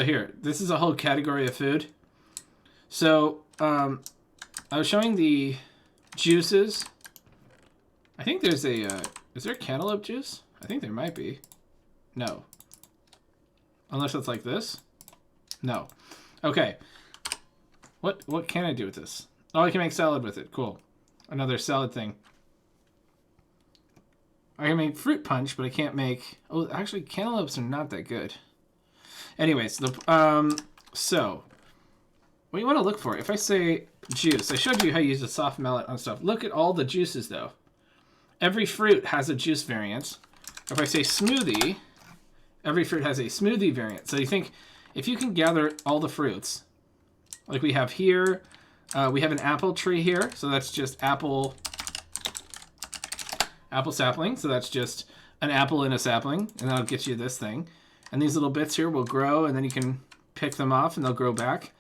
here, this is a whole category of food. So, I was showing the juices. I think there's a, is there cantaloupe juice? I think there might be. No. Unless it's like this? No. Okay. What can I do with this? Oh, I can make salad with it. Cool. Another salad thing. I can make fruit punch, but I can't make... Oh, actually, cantaloupes are not that good. Anyways, so what you want to look for, if I say juice, I showed you how you use a soft mallet on stuff. Look at all the juices, though. Every fruit has a juice variant. If I say smoothie, every fruit has a smoothie variant. So you think, if you can gather all the fruits, like we have here, we have an apple tree here, so that's just apple sapling, so that's just an apple in a sapling, and that'll get you this thing. And these little bits here will grow, and then you can pick them off, and they'll grow back.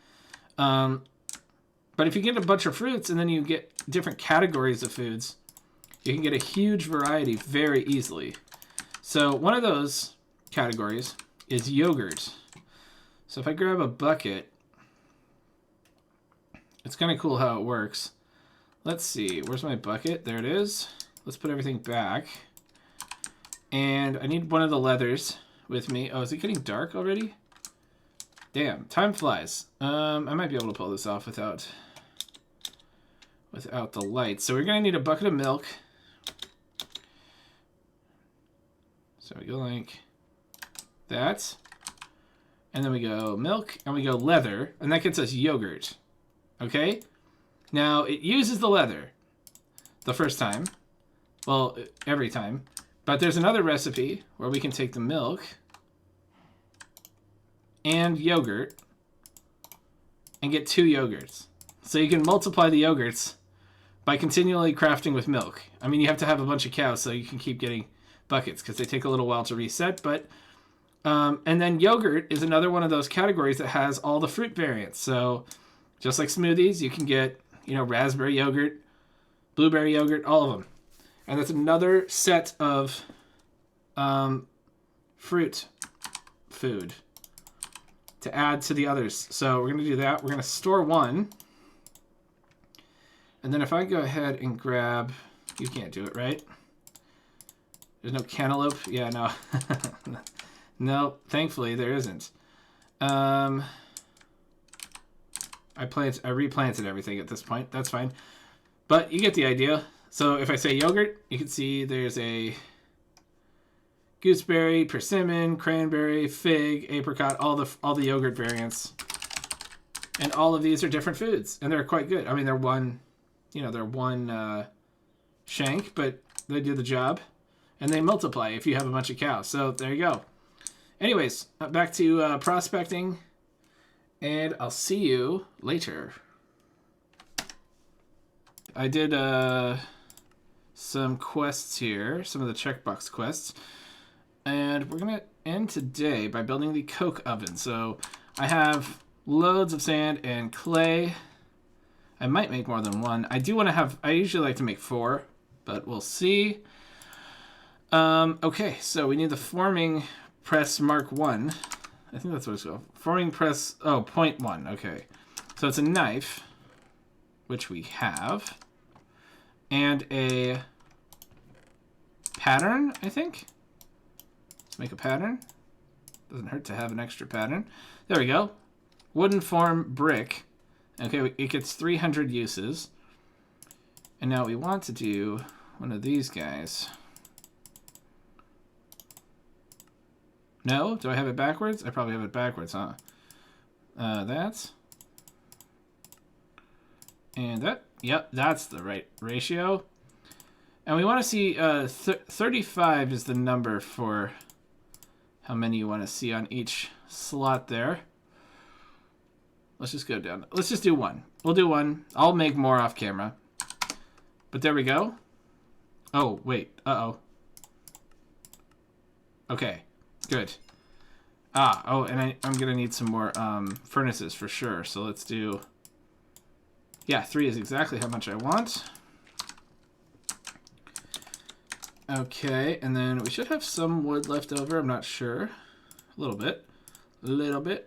But if you get a bunch of fruits, and then you get different categories of foods, you can get a huge variety very easily. So one of those categories is yogurt. So if I grab a bucket, it's kind of cool how it works. Let's see, where's my bucket? There it is. Let's put everything back. And I need one of the leathers with me. Oh, is it getting dark already? Damn, time flies. I might be able to pull this off without the light. So we're gonna need a bucket of milk. So we go like that. And then we go milk, and we go leather, and that gets us yogurt. Okay? Now, it uses the leather the first time. Well, every time. But there's another recipe where we can take the milk and yogurt and get 2 yogurts. So you can multiply the yogurts by continually crafting with milk. I mean, you have to have a bunch of cows so you can keep getting buckets because they take a little while to reset. But and then yogurt is another one of those categories that has all the fruit variants. So just like smoothies, you can get, you know, raspberry yogurt, blueberry yogurt, all of them. And that's another set of fruit food to add to the others. So we're going to do that. We're going to store one. And then if I go ahead and grab... You can't do it, right? There's no cantaloupe? Yeah, no. No, thankfully there isn't. I replanted everything at this point. That's fine. But you get the idea. So if I say yogurt, you can see there's a gooseberry, persimmon, cranberry, fig, apricot, all the yogurt variants. And all of these are different foods, and they're quite good. I mean, they're one shank, but they do the job, and they multiply if you have a bunch of cows. So there you go. Anyways, back to prospecting, and I'll see you later. I did some quests here, some of the checkbox quests, and we're gonna end today by building the coke oven. So I have loads of sand and clay. I might make more than one. I usually like to make 4, but we'll see. Okay, so we need the forming press Mark 1. I think that's what it's called. Forming press, oh, 0.1, okay. So it's a knife, which we have, and a pattern, I think. Let's make a pattern. Doesn't hurt to have an extra pattern. There we go. Wooden form brick. Okay, it gets 300 uses. And now we want to do one of these guys. No? Do I have it backwards? I probably have it backwards, huh? That. And that. Yep, that's the right ratio. And we want to see 35 is the number for how many you want to see on each slot there. Let's just go down. Let's just do one. We'll do one. I'll make more off camera. But there we go. Oh, wait. Uh-oh. Okay. Good. Oh, and I'm going to need some more furnaces for sure. So let's do... Yeah, 3 is exactly how much I want. Okay, and then we should have some wood left over. I'm not sure. A little bit. A little bit.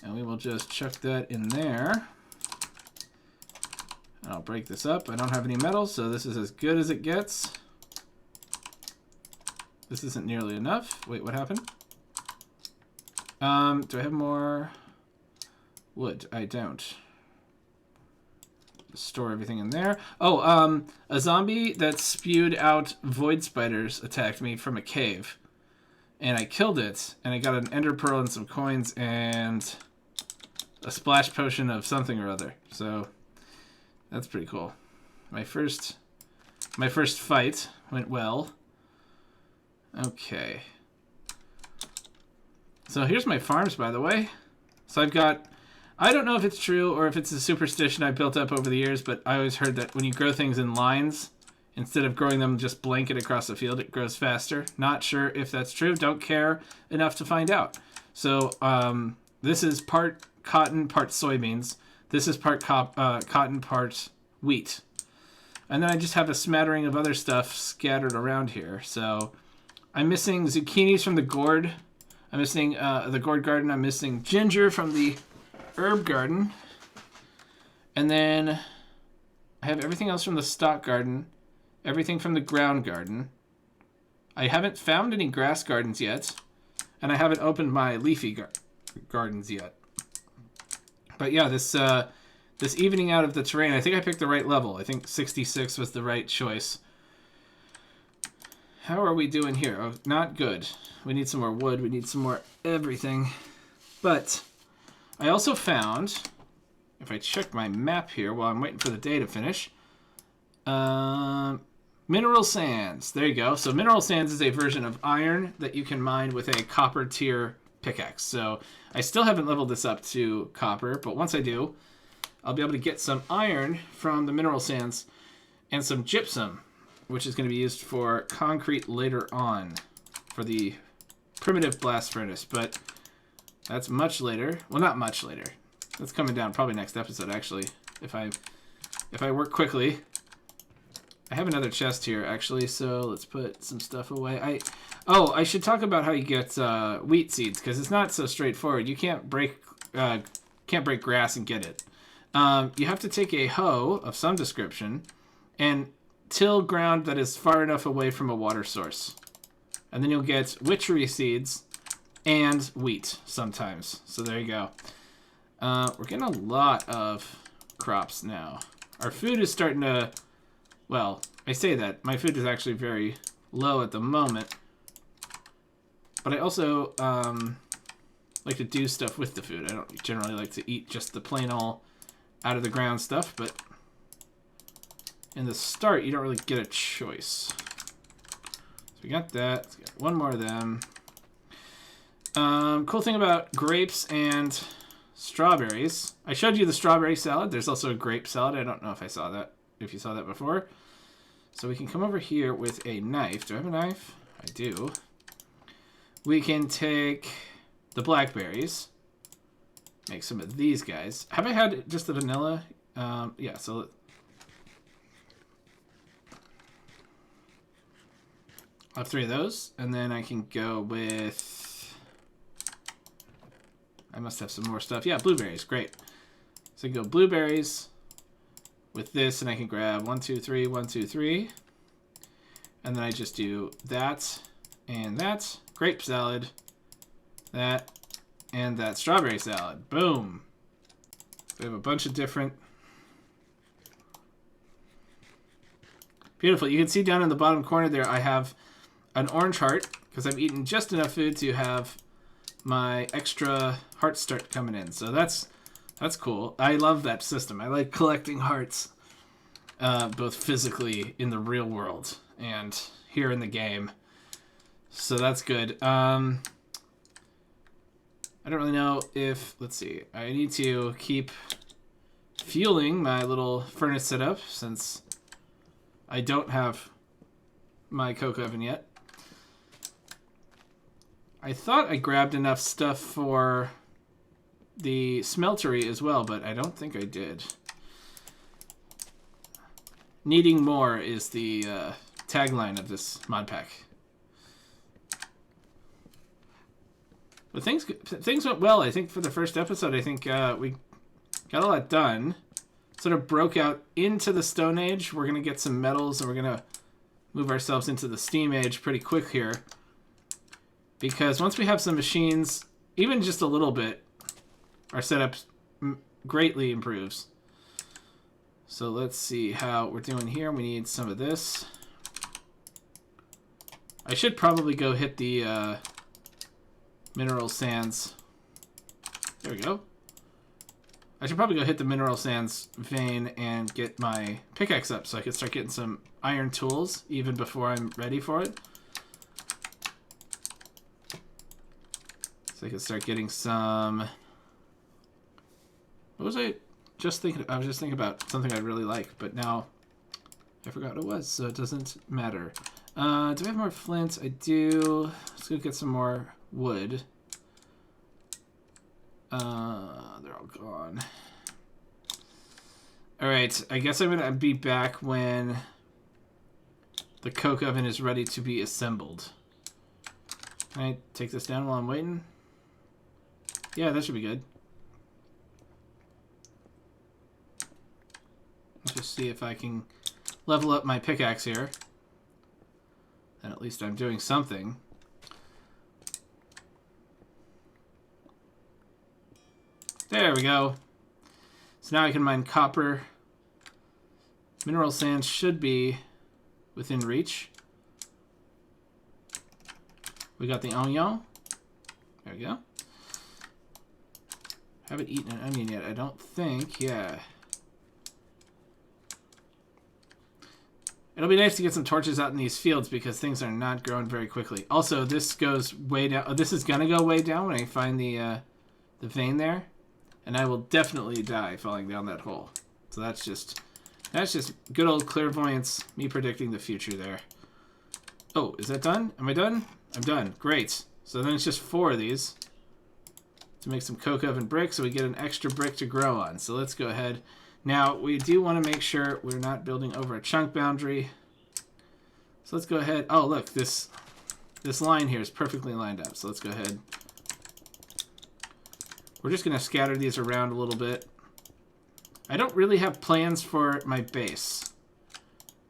And we will just chuck that in there. I'll break this up. I don't have any metal, so this is as good as it gets. This isn't nearly enough. Wait, what happened? Do I have more wood? I don't. Just store everything in there. Oh, a zombie that spewed out void spiders attacked me from a cave. And I killed it, and I got an ender pearl and some coins and a splash potion of something or other. So that's pretty cool. My first fight went well. Okay. So here's my farms, by the way. So I've got, I don't know if it's true or if it's a superstition I built up over the years, but I always heard that when you grow things in lines, instead of growing them just blanket across the field, it grows faster. Not sure if that's true. Don't care enough to find out. So this is part cotton, part soybeans. This is part cotton, part wheat. And then I just have a smattering of other stuff scattered around here. So I'm missing zucchinis from the gourd. I'm missing the gourd garden. I'm missing ginger from the herb garden. And then I have everything else from the stock garden. Everything from the ground garden. I haven't found any grass gardens yet. And I haven't opened my leafy gardens yet. But yeah, this evening out of the terrain, I think I picked the right level. I think 66 was the right choice. How are we doing here? Oh, not good. We need some more wood. We need some more everything. But I also found, if I check my map here while I'm waiting for the day to finish, mineral sands. There you go. So mineral sands is a version of iron that you can mine with a copper tier pickaxe. So I still haven't leveled this up to copper, but once I do, I'll be able to get some iron from the mineral sands and some gypsum, which is going to be used for concrete later on for the primitive blast furnace. But that's much later. Well, not much later. That's coming down probably next episode, actually, if I work quickly. I have another chest here, actually, so let's put some stuff away. I should talk about how you get wheat seeds, because it's not so straightforward. You can't break grass and get it. You have to take a hoe of some description and till ground that is far enough away from a water source. And then you'll get witchery seeds and wheat sometimes. So there you go. We're getting a lot of crops now. Our food is starting to... Well, I say that. My food is actually very low at the moment. But I also like to do stuff with the food. I don't generally like to eat just the plain old out of the ground stuff, but in the start, you don't really get a choice. So we got that. Let's get one more of them. Cool thing about grapes and strawberries. I showed you the strawberry salad. There's also a grape salad. I don't know if I saw that, if you saw that before. So we can come over here with a knife. Do I have a knife? I do. We can take the blackberries. Make some of these guys. Have I had just the vanilla? Yeah, so... I have 3 of those. And then I can go with... I must have some more stuff. Yeah, blueberries. Great. So I can go blueberries with this, and I can grab 1, 2, 3, 1, 2, 3. And then I just do that and that. Grape salad. That and that strawberry salad. Boom. We have a bunch of different... Beautiful. You can see down in the bottom corner there I have an orange heart because I've eaten just enough food to have my extra hearts start coming in. So that's cool. I love that system. I like collecting hearts, both physically in the real world and here in the game. So that's good. I don't really know if... Let's see. I need to keep fueling my little furnace setup since I don't have my coke oven yet. I thought I grabbed enough stuff for the smeltery as well, but I don't think I did. Needing more is the tagline of this mod pack. But things went well, I think, for the first episode. I think we got a lot done. Sort of broke out into the Stone Age. We're going to get some metals, and we're going to move ourselves into the Steam Age pretty quick here. Because once we have some machines, even just a little bit, our setup greatly improves. So let's see how we're doing here. We need some of this. I should probably go hit the mineral sands. There we go. I should probably go hit the mineral sands vein and get my pickaxe up so I can start getting some iron tools even before I'm ready for it. So I can start getting some... What was I just thinking? I was just thinking about something I really like, but now I forgot what it was, so it doesn't matter. Do I have more flints? I do. Let's go get some more wood. They're all gone. Alright, I guess I'm going to be back when the coke oven is ready to be assembled. Can I take this down while I'm waiting? Yeah, that should be good. Let's just see if I can level up my pickaxe here. And at least I'm doing something. There we go. So now I can mine copper. Mineral sands should be within reach. We got the onion. There we go. Haven't eaten an onion yet, I don't think. Yeah. It'll be nice to get some torches out in these fields because things are not growing very quickly. Also, this goes way down. Oh, this is gonna go way down when I find the vein there. And I will definitely die falling down that hole. So that's just good old clairvoyance, me predicting the future there. Oh, is that done? Am I done? I'm done. Great. So then it's just 4 of these to make some coke oven brick so we get an extra brick to grow on. So let's go ahead. Now, we do want to make sure we're not building over a chunk boundary. So let's go ahead. Oh, look, this line here is perfectly lined up. So let's go ahead. We're just going to scatter these around a little bit. I don't really have plans for my base,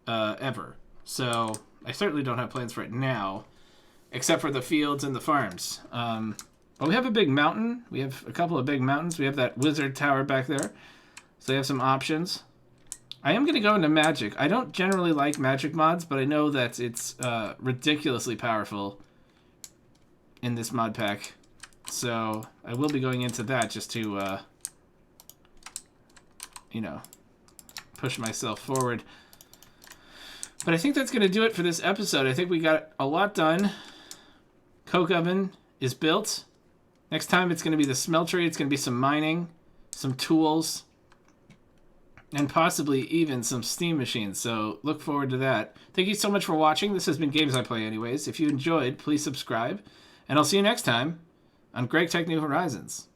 ever. So I certainly don't have plans for it now, except for the fields and the farms. But we have a big mountain. We have a couple of big mountains. We have that wizard tower back there. So we have some options. I am going to go into magic. I don't generally like magic mods, but I know that it's ridiculously powerful in this mod pack. So I will be going into that just to, you know, push myself forward. But I think that's going to do it for this episode. I think we got a lot done. Coke oven is built. Next time it's going to be the smeltery. It's going to be some mining, some tools, and possibly even some steam machines. So look forward to that. Thank you so much for watching. This has been Games I Play Anyways. If you enjoyed, please subscribe. And I'll see you next time on GregTech New Horizons.